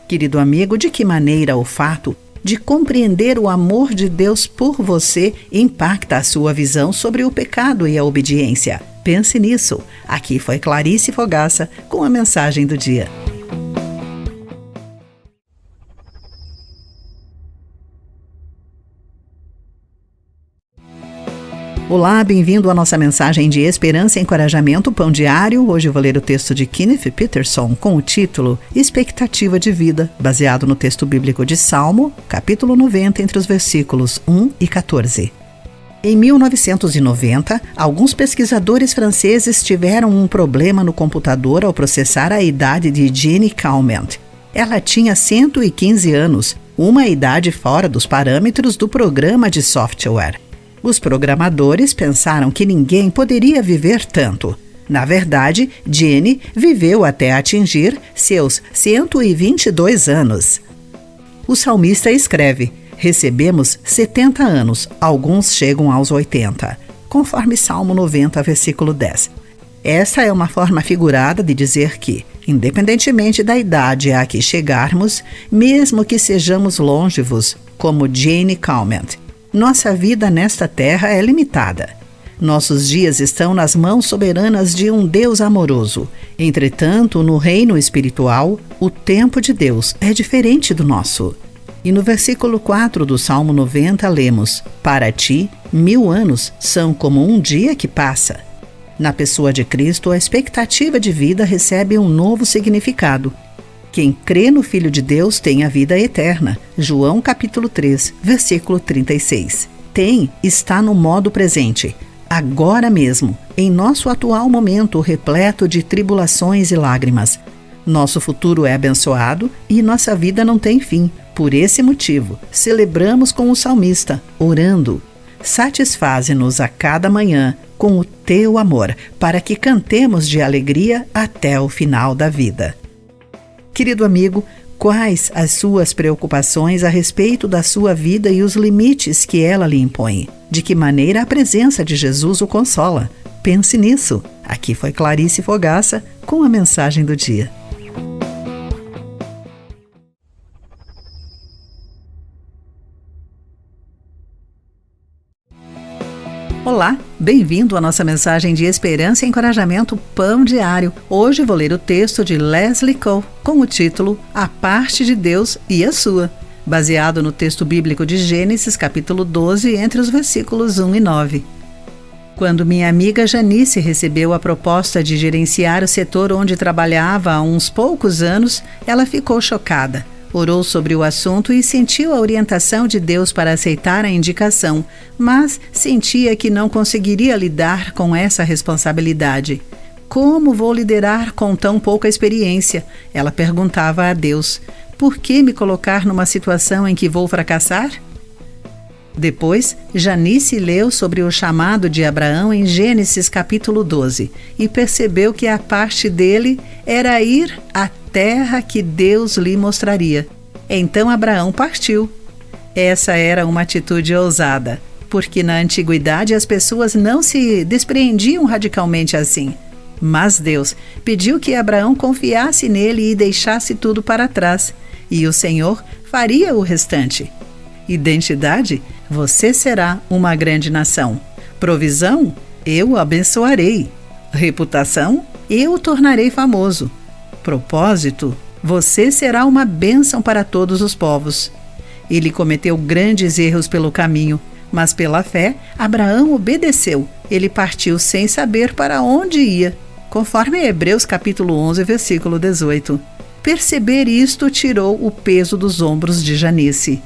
Querido amigo, de que maneira o fato de compreender o amor de Deus por você impacta a sua visão sobre o pecado e a obediência? Pense nisso. Aqui foi Clarice Fogaça com a mensagem do dia. Olá, bem-vindo à nossa mensagem de esperança e encorajamento Pão Diário. Hoje eu vou ler o texto de Kenneth Peterson com o título Expectativa de Vida, baseado no texto bíblico de Salmo, capítulo 90, entre os versículos 1 e 14. Em 1990, alguns pesquisadores franceses tiveram um problema no computador ao processar a idade de Jeanne Calment. Ela tinha 115 anos, uma idade fora dos parâmetros do programa de software. Os programadores pensaram que ninguém poderia viver tanto. Na verdade, Jeanne viveu até atingir seus 122 anos. O salmista escreve: recebemos 70 anos, alguns chegam aos 80, conforme Salmo 90, versículo 10. Esta é uma forma figurada de dizer que, independentemente da idade a que chegarmos, mesmo que sejamos longevos, como Jeanne Calment, nossa vida nesta terra é limitada. Nossos dias estão nas mãos soberanas de um Deus amoroso. Entretanto, no reino espiritual, o tempo de Deus é diferente do nosso. E no versículo 4 do Salmo 90 lemos: Para ti, 1000 anos são como um dia que passa. Na pessoa de Cristo, a expectativa de vida recebe um novo significado. Quem crê no Filho de Deus tem a vida eterna. João capítulo 3, versículo 36. Tem está no modo presente, agora mesmo, em nosso atual momento repleto de tribulações e lágrimas. Nosso futuro é abençoado e nossa vida não tem fim. Por esse motivo, celebramos com o salmista, orando: satisfaze-nos a cada manhã com o teu amor, para que cantemos de alegria até o final da vida. Querido amigo, quais as suas preocupações a respeito da sua vida e os limites que ela lhe impõe? De que maneira a presença de Jesus o consola? Pense nisso. Aqui foi Clarice Fogaça com a mensagem do dia. Olá, bem-vindo à nossa mensagem de esperança e encorajamento Pão Diário. Hoje vou ler o texto de Leslie Cole com o título A Parte de Deus e a Sua, baseado no texto bíblico de Gênesis, capítulo 12, entre os versículos 1 e 9. Quando minha amiga Janice recebeu a proposta de gerenciar o setor onde trabalhava há uns poucos anos, ela ficou chocada. Orou sobre o assunto e sentiu a orientação de Deus para aceitar a indicação, mas sentia que não conseguiria lidar com essa responsabilidade. Como vou liderar com tão pouca experiência? Ela perguntava a Deus. Por que me colocar numa situação em que vou fracassar? Depois, Janice leu sobre o chamado de Abraão em Gênesis capítulo 12 e percebeu que a parte dele era ir à terra que Deus lhe mostraria. Então Abraão partiu. Essa era uma atitude ousada, porque na antiguidade as pessoas não se despreendiam radicalmente assim. Mas Deus pediu que Abraão confiasse nele e deixasse tudo para trás, e o Senhor faria o restante. Identidade: você será uma grande nação. Provisão: eu o abençoarei. Reputação: eu o tornarei famoso. Propósito: você será uma bênção para todos os povos. Ele cometeu grandes erros pelo caminho, mas pela fé, Abraão obedeceu. Ele partiu sem saber para onde ia, conforme Hebreus capítulo 11, versículo 18. Perceber isto tirou o peso dos ombros de Janice.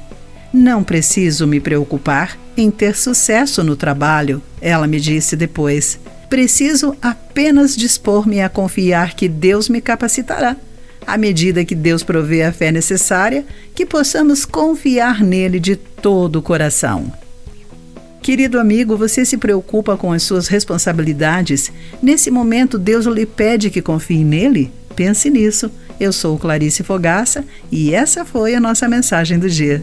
Não preciso me preocupar em ter sucesso no trabalho, ela me disse depois. Preciso apenas dispor-me a confiar que Deus me capacitará. À medida que Deus provê a fé necessária, que possamos confiar nele de todo o coração. Querido amigo, você se preocupa com as suas responsabilidades? Nesse momento, Deus lhe pede que confie nele? Pense nisso. Eu sou Clarice Fogaça e essa foi a nossa mensagem do dia.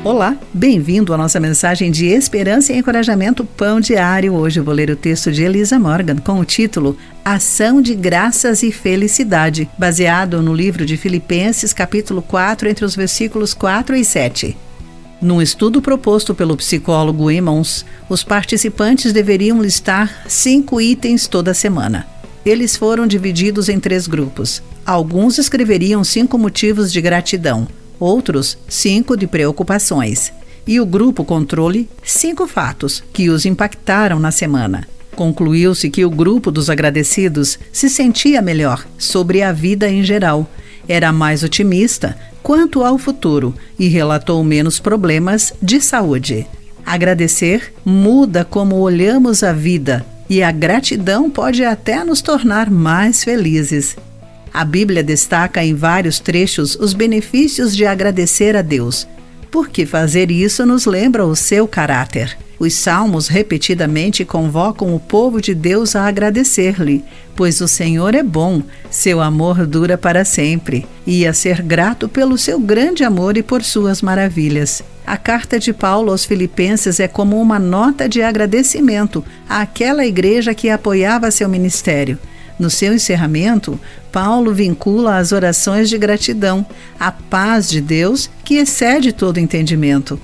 Olá, bem-vindo à nossa mensagem de esperança e encorajamento Pão Diário. Hoje eu vou ler o texto de Elisa Morgan com o título Ação de Graças e Felicidade, baseado no livro de Filipenses, capítulo 4, entre os versículos 4 e 7. Num estudo proposto pelo psicólogo Emmons, os participantes deveriam listar 5 itens toda semana. Eles foram divididos em 3 grupos. Alguns escreveriam 5 motivos de gratidão, outros 5 de preocupações. E o grupo controle 5 fatos que os impactaram na semana. Concluiu-se que o grupo dos agradecidos se sentia melhor sobre a vida em geral, era mais otimista quanto ao futuro e relatou menos problemas de saúde. Agradecer muda como olhamos a vida e a gratidão pode até nos tornar mais felizes. A Bíblia destaca em vários trechos os benefícios de agradecer a Deus, porque fazer isso nos lembra o seu caráter. Os salmos repetidamente convocam o povo de Deus a agradecer-lhe, pois o Senhor é bom, seu amor dura para sempre, e a ser grato pelo seu grande amor e por suas maravilhas. A carta de Paulo aos Filipenses é como uma nota de agradecimento àquela igreja que apoiava seu ministério. No seu encerramento, Paulo vincula as orações de gratidão à paz de Deus que excede todo entendimento.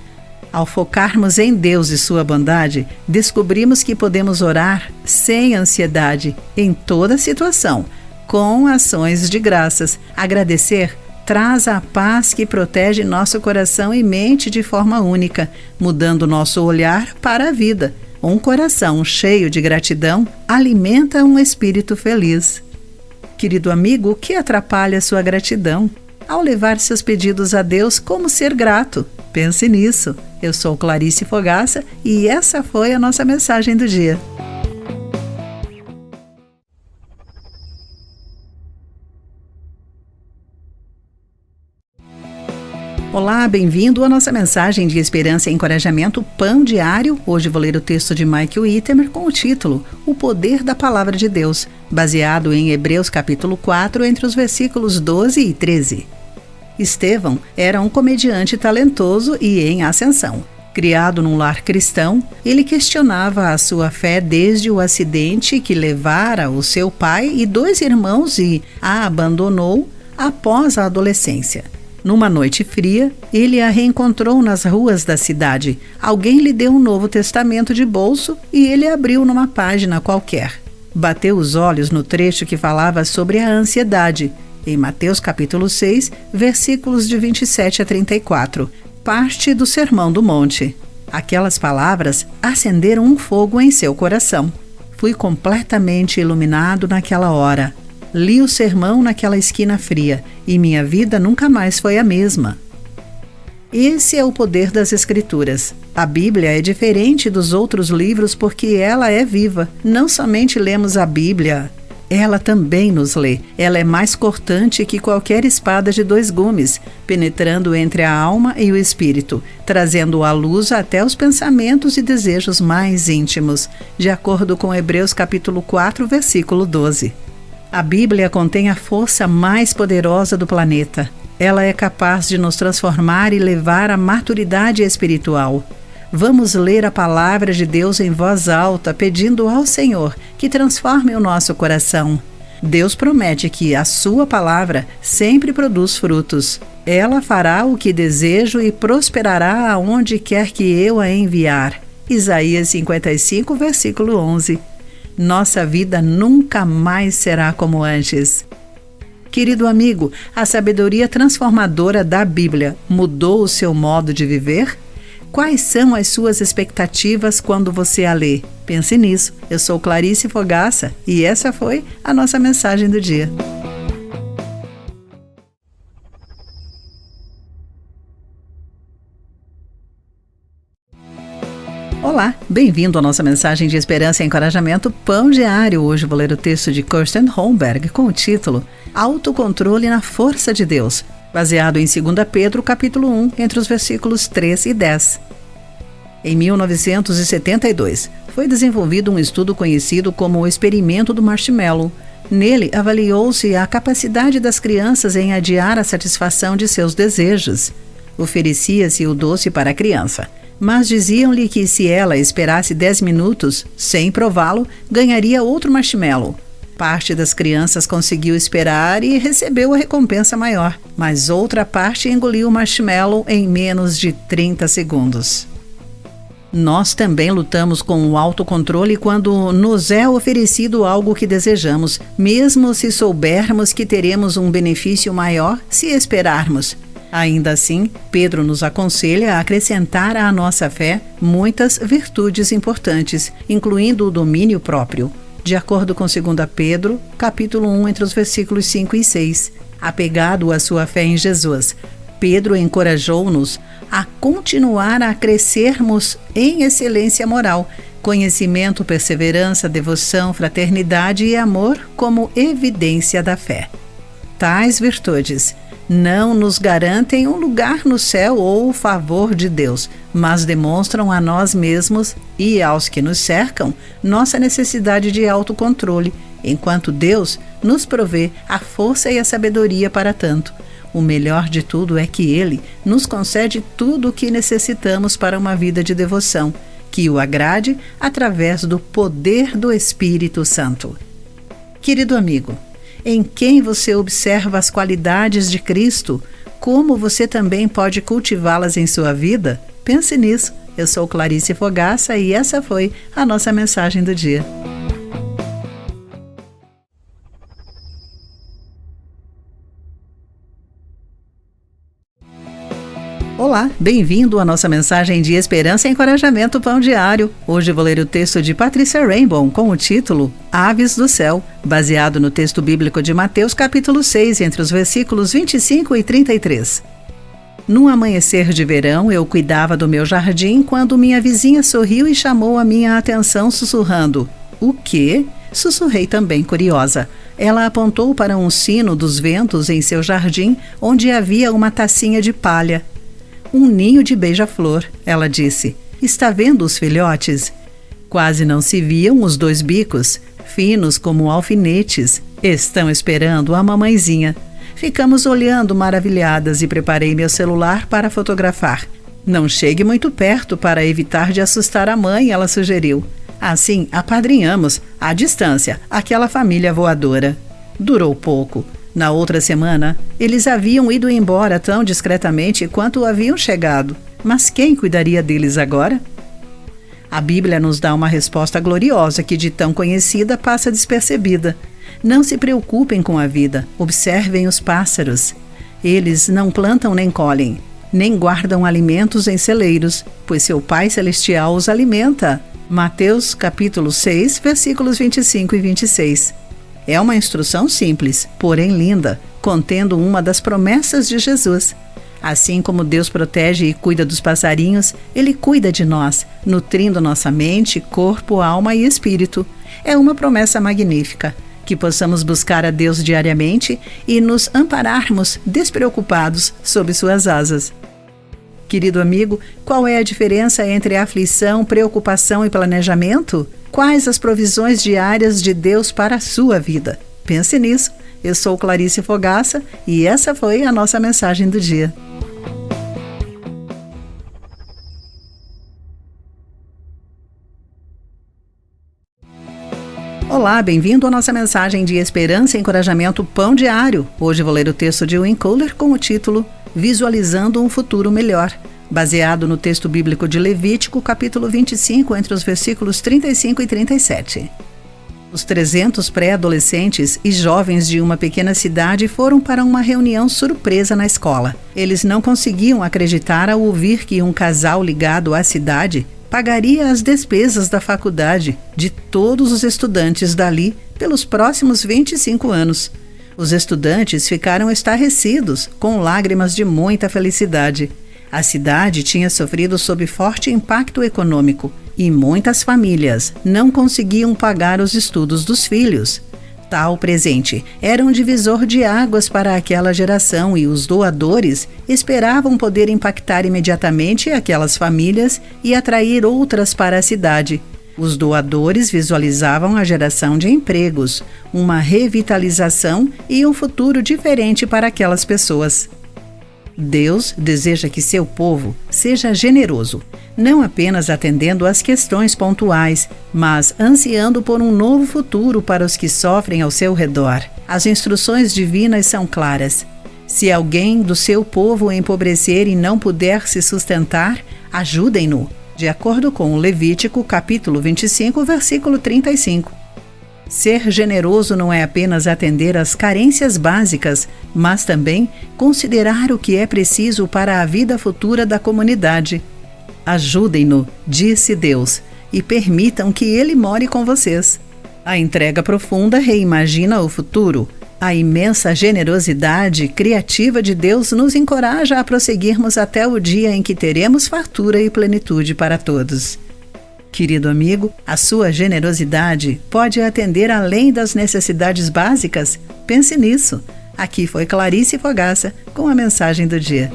Ao focarmos em Deus e sua bondade, descobrimos que podemos orar sem ansiedade, em toda situação, com ações de graças. Agradecer traz a paz que protege nosso coração e mente de forma única, mudando nosso olhar para a vida. Um coração cheio de gratidão alimenta um espírito feliz. Querido amigo, o que atrapalha sua gratidão? Ao levar seus pedidos a Deus, como ser grato? Pense nisso. Eu sou Clarice Fogaça e essa foi a nossa mensagem do dia. Olá, bem-vindo à nossa mensagem de esperança e encorajamento Pão Diário. Hoje vou ler o texto de Mike Whitmer com o título O Poder da Palavra de Deus, baseado em Hebreus capítulo 4, entre os versículos 12 e 13. Estevão era um comediante talentoso e em ascensão. Criado num lar cristão, ele questionava a sua fé desde o acidente que levara o seu pai e 2 irmãos e a abandonou após a adolescência. Numa noite fria, ele a reencontrou nas ruas da cidade. Alguém lhe deu um Novo Testamento de bolso e ele abriu numa página qualquer. bateu os olhos no trecho que falava sobre a ansiedade, em Mateus capítulo 6, versículos de 27 a 34, parte do Sermão do Monte. Aquelas palavras acenderam um fogo em seu coração. Fui completamente iluminado naquela hora. Li o sermão naquela esquina fria e minha vida nunca mais foi a mesma. Esse é o poder das Escrituras. A Bíblia é diferente dos outros livros porque ela é viva. Não somente lemos a Bíblia, ela também nos lê. Ela é mais cortante que qualquer espada de 2 gumes, penetrando entre a alma e o espírito, trazendo à luz até os pensamentos e desejos mais íntimos, de acordo com Hebreus capítulo 4, versículo 12. A Bíblia contém a força mais poderosa do planeta. Ela é capaz de nos transformar e levar à maturidade espiritual. Vamos ler a palavra de Deus em voz alta, pedindo ao Senhor que transforme o nosso coração. Deus promete que a sua palavra sempre produz frutos. Ela fará o que desejo e prosperará aonde quer que eu a enviar. Isaías 55, versículo 11. Nossa vida nunca mais será como antes. Querido amigo, a sabedoria transformadora da Bíblia mudou o seu modo de viver? Quais são as suas expectativas quando você a lê? Pense nisso. Eu sou Clarice Fogaça e essa foi a nossa mensagem do dia. Olá, bem-vindo à nossa mensagem de esperança e encorajamento Pão Diário. Hoje vou ler o texto de Kirsten Holmberg com o título Autocontrole na Força de Deus, baseado em 2 Pedro capítulo 1, entre os versículos 3 e 10. Em 1972, foi desenvolvido um estudo conhecido como o Experimento do Marshmallow. Nele, avaliou-se a capacidade das crianças em adiar a satisfação de seus desejos. Oferecia-se o doce para a criança, mas diziam-lhe que se ela esperasse 10 minutos, sem prová-lo, ganharia outro marshmallow. Parte das crianças conseguiu esperar e recebeu a recompensa maior, mas outra parte engoliu o marshmallow em menos de 30 segundos. Nós também lutamos com o autocontrole quando nos é oferecido algo que desejamos, mesmo se soubermos que teremos um benefício maior se esperarmos. Ainda assim, Pedro nos aconselha a acrescentar à nossa fé muitas virtudes importantes, incluindo o domínio próprio. De acordo com 2 Pedro, capítulo 1, entre os versículos 5 e 6. Apegado à sua fé em Jesus, Pedro encorajou-nos a continuar a crescermos em excelência moral, conhecimento, perseverança, devoção, fraternidade e amor como evidência da fé. Tais virtudes não nos garantem um lugar no céu ou o favor de Deus, mas demonstram a nós mesmos e aos que nos cercam nossa necessidade de autocontrole, enquanto Deus nos provê a força e a sabedoria para tanto. O melhor de tudo é que Ele nos concede tudo o que necessitamos para uma vida de devoção, que o agrade através do poder do Espírito Santo. Querido amigo, em quem você observa as qualidades de Cristo, como você também pode cultivá-las em sua vida? Pense nisso. Eu sou Clarice Fogaça e essa foi a nossa mensagem do dia. Olá, bem-vindo à nossa mensagem de esperança e encorajamento Pão Diário. Hoje vou ler o texto de Patrícia Rainbow com o título Aves do Céu, baseado no texto bíblico de Mateus capítulo 6, entre os versículos 25 e 33. Num amanhecer de verão, eu cuidava do meu jardim quando minha vizinha sorriu e chamou a minha atenção sussurrando. O quê? Sussurrei também, curiosa. Ela apontou para um sino dos ventos em seu jardim, onde havia uma tacinha de palha. Um ninho de beija-flor, ela disse. Está vendo os filhotes? Quase não se viam os 2 bicos, finos como alfinetes. Estão esperando a mamãezinha. Ficamos olhando maravilhadas e preparei meu celular para fotografar. Não chegue muito perto para evitar de assustar a mãe, ela sugeriu. Assim, apadrinhamos, à distância, aquela família voadora. Durou pouco. Na outra semana, eles haviam ido embora tão discretamente quanto haviam chegado. Mas quem cuidaria deles agora? A Bíblia nos dá uma resposta gloriosa que, de tão conhecida, passa despercebida. Não se preocupem com a vida, observem os pássaros. Eles não plantam nem colhem, nem guardam alimentos em celeiros, pois seu Pai Celestial os alimenta. Mateus capítulo 6, versículos 25 e 26. É uma instrução simples, porém linda, contendo uma das promessas de Jesus. Assim como Deus protege e cuida dos passarinhos, Ele cuida de nós, nutrindo nossa mente, corpo, alma e espírito. É uma promessa magnífica, que possamos buscar a Deus diariamente e nos ampararmos despreocupados sob suas asas. Querido amigo, qual é a diferença entre aflição, preocupação e planejamento? Quais as provisões diárias de Deus para a sua vida? Pense nisso. Eu sou Clarice Fogaça e essa foi a nossa mensagem do dia. Olá, bem-vindo à nossa mensagem de esperança e encorajamento Pão Diário. Hoje vou ler o texto de Win Kohler com o título Visualizando um Futuro Melhor, baseado no texto bíblico de Levítico, capítulo 25, entre os versículos 35 e 37. Os 300 pré-adolescentes e jovens de uma pequena cidade foram para uma reunião surpresa na escola. Eles não conseguiam acreditar ao ouvir que um casal ligado à cidade pagaria as despesas da faculdade de todos os estudantes dali pelos próximos 25 anos. Os estudantes ficaram estarrecidos, com lágrimas de muita felicidade. A cidade tinha sofrido sob forte impacto econômico e muitas famílias não conseguiam pagar os estudos dos filhos. Tal presente era um divisor de águas para aquela geração e os doadores esperavam poder impactar imediatamente aquelas famílias e atrair outras para a cidade. Os doadores visualizavam a geração de empregos, uma revitalização e um futuro diferente para aquelas pessoas. Deus deseja que seu povo seja generoso, não apenas atendendo às questões pontuais, mas ansiando por um novo futuro para os que sofrem ao seu redor. As instruções divinas são claras. Se alguém do seu povo empobrecer e não puder se sustentar, ajudem-no, de acordo com o Levítico, capítulo 25, versículo 35. Ser generoso não é apenas atender às carências básicas, mas também considerar o que é preciso para a vida futura da comunidade. Ajudem-no, disse Deus, e permitam que ele more com vocês. A entrega profunda reimagina o futuro. A imensa generosidade criativa de Deus nos encoraja a prosseguirmos até o dia em que teremos fartura e plenitude para todos. Querido amigo, a sua generosidade pode atender além das necessidades básicas? Pense nisso. Aqui foi Clarice Fogaça com a mensagem do dia.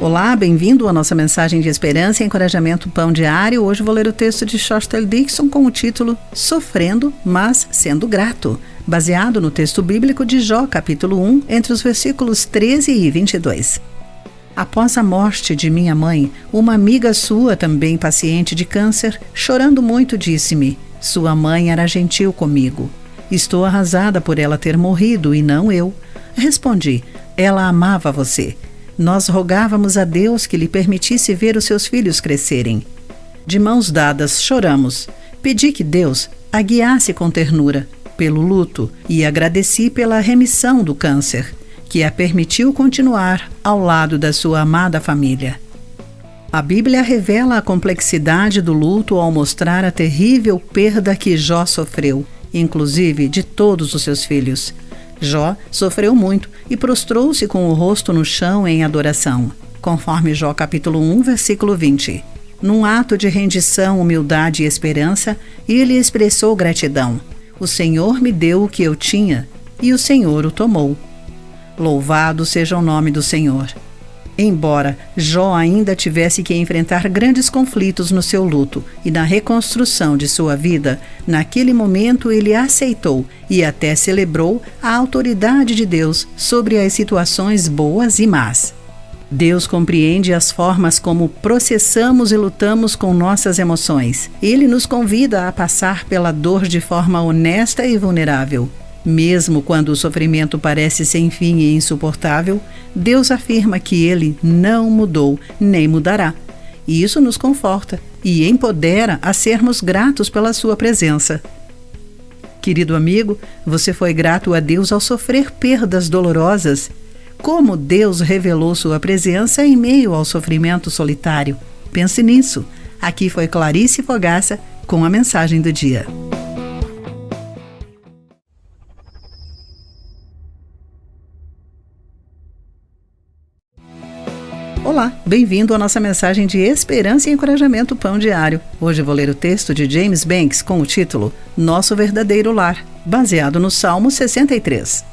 Olá, bem-vindo à nossa mensagem de esperança e encorajamento Pão Diário. Hoje vou ler o texto de Shostel Dixon com o título Sofrendo, mas sendo grato, baseado no texto bíblico de Jó, capítulo 1, entre os versículos 13 e 22. Após a morte de minha mãe, uma amiga sua, também paciente de câncer, chorando muito, disse-me: sua mãe era gentil comigo. Estou arrasada por ela ter morrido e não eu. Respondi: ela amava você. Nós rogávamos a Deus que lhe permitisse ver os seus filhos crescerem. De mãos dadas, choramos. Pedi que Deus a guiasse com ternura pelo luto e agradeci pela remissão do câncer, que a permitiu continuar ao lado da sua amada família. A Bíblia revela a complexidade do luto ao mostrar a terrível perda que Jó sofreu, inclusive de todos os seus filhos. Jó sofreu muito e prostrou-se com o rosto no chão em adoração, conforme Jó capítulo 1, versículo 20. Num ato de rendição, humildade e esperança, ele expressou gratidão. O Senhor me deu o que eu tinha, e o Senhor o tomou. Louvado seja o nome do Senhor. Embora Jó ainda tivesse que enfrentar grandes conflitos no seu luto e na reconstrução de sua vida, naquele momento ele aceitou e até celebrou a autoridade de Deus sobre as situações boas e más. Deus compreende as formas como processamos e lutamos com nossas emoções. Ele nos convida a passar pela dor de forma honesta e vulnerável. Mesmo quando o sofrimento parece sem fim e insuportável, Deus afirma que Ele não mudou, nem mudará. E isso nos conforta e empodera a sermos gratos pela sua presença. Querido amigo, você foi grato a Deus ao sofrer perdas dolorosas? Como Deus revelou sua presença em meio ao sofrimento solitário? Pense nisso. Aqui foi Clarice Fogaça com a mensagem do dia. Olá, bem-vindo à nossa mensagem de esperança e encorajamento Pão Diário. Hoje vou ler o texto de James Banks com o título Nosso Verdadeiro Lar, baseado no Salmo 63.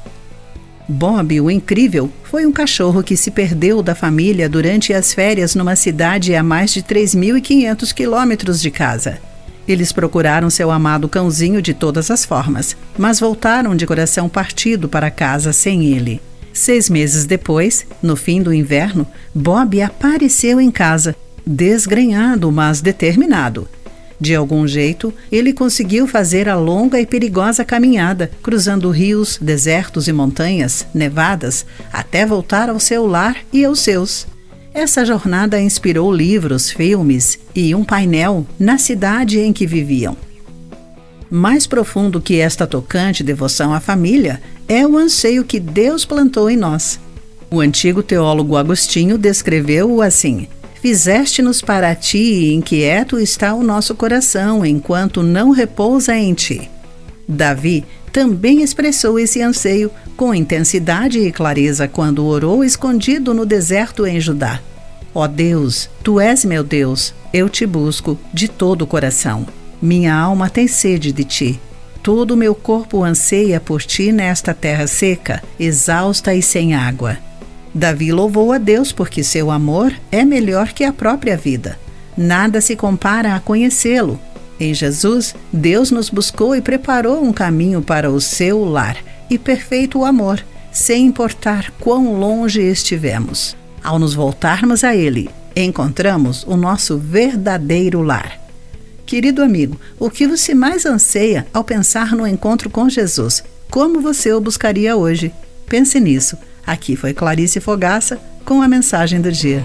Bob, o Incrível, foi um cachorro que se perdeu da família durante as férias numa cidade a mais de 3.500 quilômetros de casa. Eles procuraram seu amado cãozinho de todas as formas, mas voltaram de coração partido para casa sem ele. 6 meses depois, no fim do inverno, Bob apareceu em casa, desgrenhado, mas determinado. De algum jeito, ele conseguiu fazer a longa e perigosa caminhada, cruzando rios, desertos e montanhas, nevadas, até voltar ao seu lar e aos seus. Essa jornada inspirou livros, filmes e um painel na cidade em que viviam. Mais profundo que esta tocante devoção à família é o anseio que Deus plantou em nós. O antigo teólogo Agostinho descreveu-o assim: Fizeste-nos para ti e inquieto está o nosso coração, enquanto não repousa em ti. Davi também expressou esse anseio com intensidade e clareza quando orou escondido no deserto em Judá. Ó Deus, tu és meu Deus, eu te busco de todo o coração. Minha alma tem sede de ti. Todo o meu corpo anseia por ti nesta terra seca, exausta e sem água. Davi louvou a Deus porque seu amor é melhor que a própria vida. Nada se compara a conhecê-lo. Em Jesus, Deus nos buscou e preparou um caminho para o seu lar e perfeito amor, sem importar quão longe estivemos. Ao nos voltarmos a Ele, encontramos o nosso verdadeiro lar. Querido amigo, o que você mais anseia ao pensar no encontro com Jesus? Como você o buscaria hoje? Pense nisso. Aqui foi Clarice Fogaça com a mensagem do dia.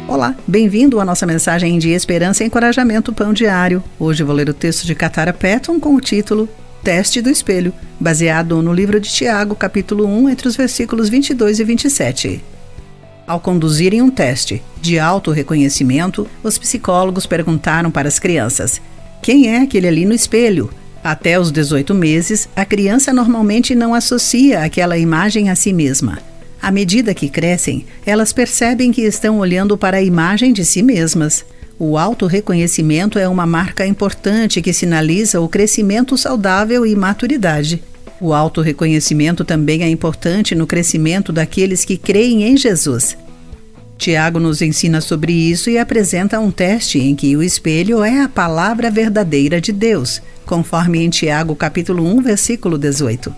Olá, bem-vindo à nossa mensagem de esperança e encorajamento Pão Diário. Hoje vou ler o texto de Katara Patton com o título Teste do Espelho, baseado no livro de Tiago, capítulo 1, entre os versículos 22 e 27. Ao conduzirem um teste de autorreconhecimento, os psicólogos perguntaram para as crianças: quem é aquele ali no espelho? Até os 18 meses, a criança normalmente não associa aquela imagem a si mesma. À medida que crescem, elas percebem que estão olhando para a imagem de si mesmas. O autorreconhecimento é uma marca importante que sinaliza o crescimento saudável e maturidade. O autorreconhecimento também é importante no crescimento daqueles que creem em Jesus. Tiago nos ensina sobre isso e apresenta um teste em que o espelho é a palavra verdadeira de Deus, conforme em Tiago capítulo 1, versículo 18.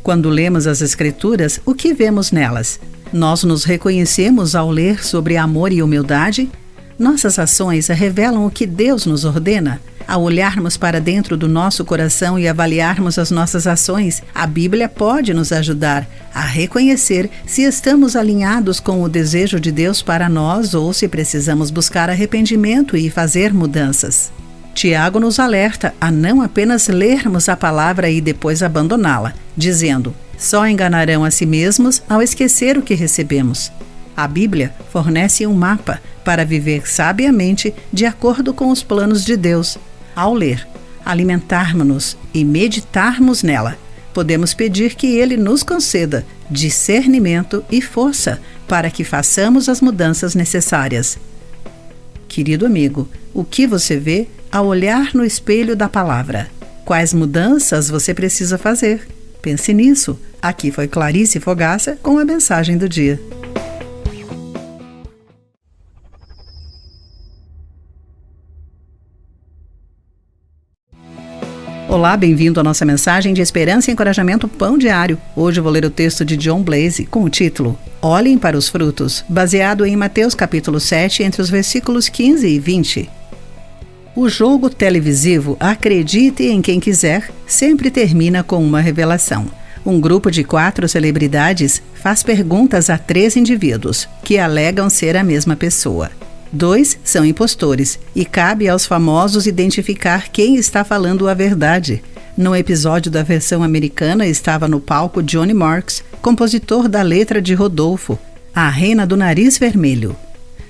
Quando lemos as Escrituras, o que vemos nelas? Nós nos reconhecemos ao ler sobre amor e humildade? Nossas ações revelam o que Deus nos ordena? Ao olharmos para dentro do nosso coração e avaliarmos as nossas ações, a Bíblia pode nos ajudar a reconhecer se estamos alinhados com o desejo de Deus para nós ou se precisamos buscar arrependimento e fazer mudanças. Tiago nos alerta a não apenas lermos a palavra e depois abandoná-la, dizendo: só enganarão a si mesmos ao esquecer o que recebemos. A Bíblia fornece um mapa para viver sabiamente de acordo com os planos de Deus. Ao ler, alimentarmos-nos e meditarmos nela, podemos pedir que Ele nos conceda discernimento e força para que façamos as mudanças necessárias. Querido amigo, o que você vê ao olhar no espelho da palavra? Quais mudanças você precisa fazer? Pense nisso. Aqui foi Clarice Fogaça com a mensagem do dia. Olá, bem-vindo à nossa mensagem de esperança e encorajamento Pão Diário. Hoje eu vou ler o texto de John Blase com o título Olhem para os frutos, baseado em Mateus capítulo 7, entre os versículos 15 e 20. O jogo televisivo Acredite em Quem Quiser sempre termina com uma revelação. Um grupo de 4 celebridades faz perguntas a 3 indivíduos, que alegam ser a mesma pessoa. 2 são impostores, e cabe aos famosos identificar quem está falando a verdade. No episódio da versão americana estava no palco Johnny Marks, compositor da letra de Rodolfo, a Reina do Nariz Vermelho.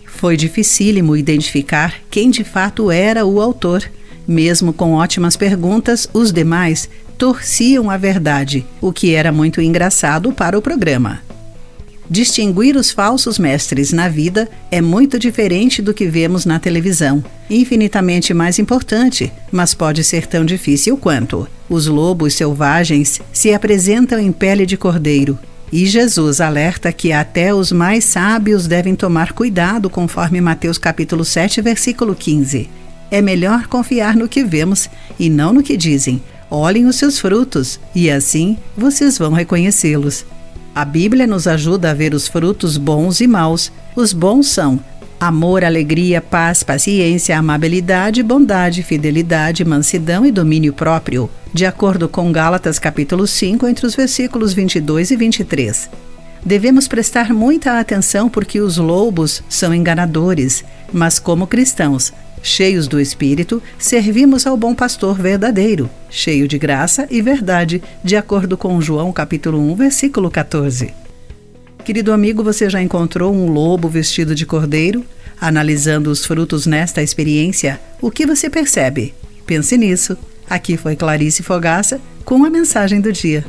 Foi dificílimo identificar quem de fato era o autor. Mesmo com ótimas perguntas, os demais torciam a verdade, o que era muito engraçado para o programa. Distinguir os falsos mestres na vida é muito diferente do que vemos na televisão. Infinitamente mais importante, mas pode ser tão difícil quanto. Os lobos selvagens se apresentam em pele de cordeiro. E Jesus alerta que até os mais sábios devem tomar cuidado, conforme Mateus capítulo 7, versículo 15. É melhor confiar no que vemos e não no que dizem. Olhem os seus frutos, e assim vocês vão reconhecê-los. A Bíblia nos ajuda a ver os frutos bons e maus. Os bons são amor, alegria, paz, paciência, amabilidade, bondade, fidelidade, mansidão e domínio próprio, de acordo com Gálatas capítulo 5, entre os versículos 22 e 23. Devemos prestar muita atenção porque os lobos são enganadores, mas como cristãos, cheios do Espírito, servimos ao bom pastor verdadeiro, cheio de graça e verdade, de acordo com João capítulo 1, versículo 14. Querido amigo, você já encontrou um lobo vestido de cordeiro? Analisando os frutos nesta experiência, o que você percebe? Pense nisso. Aqui foi Clarice Fogaça com a mensagem do dia.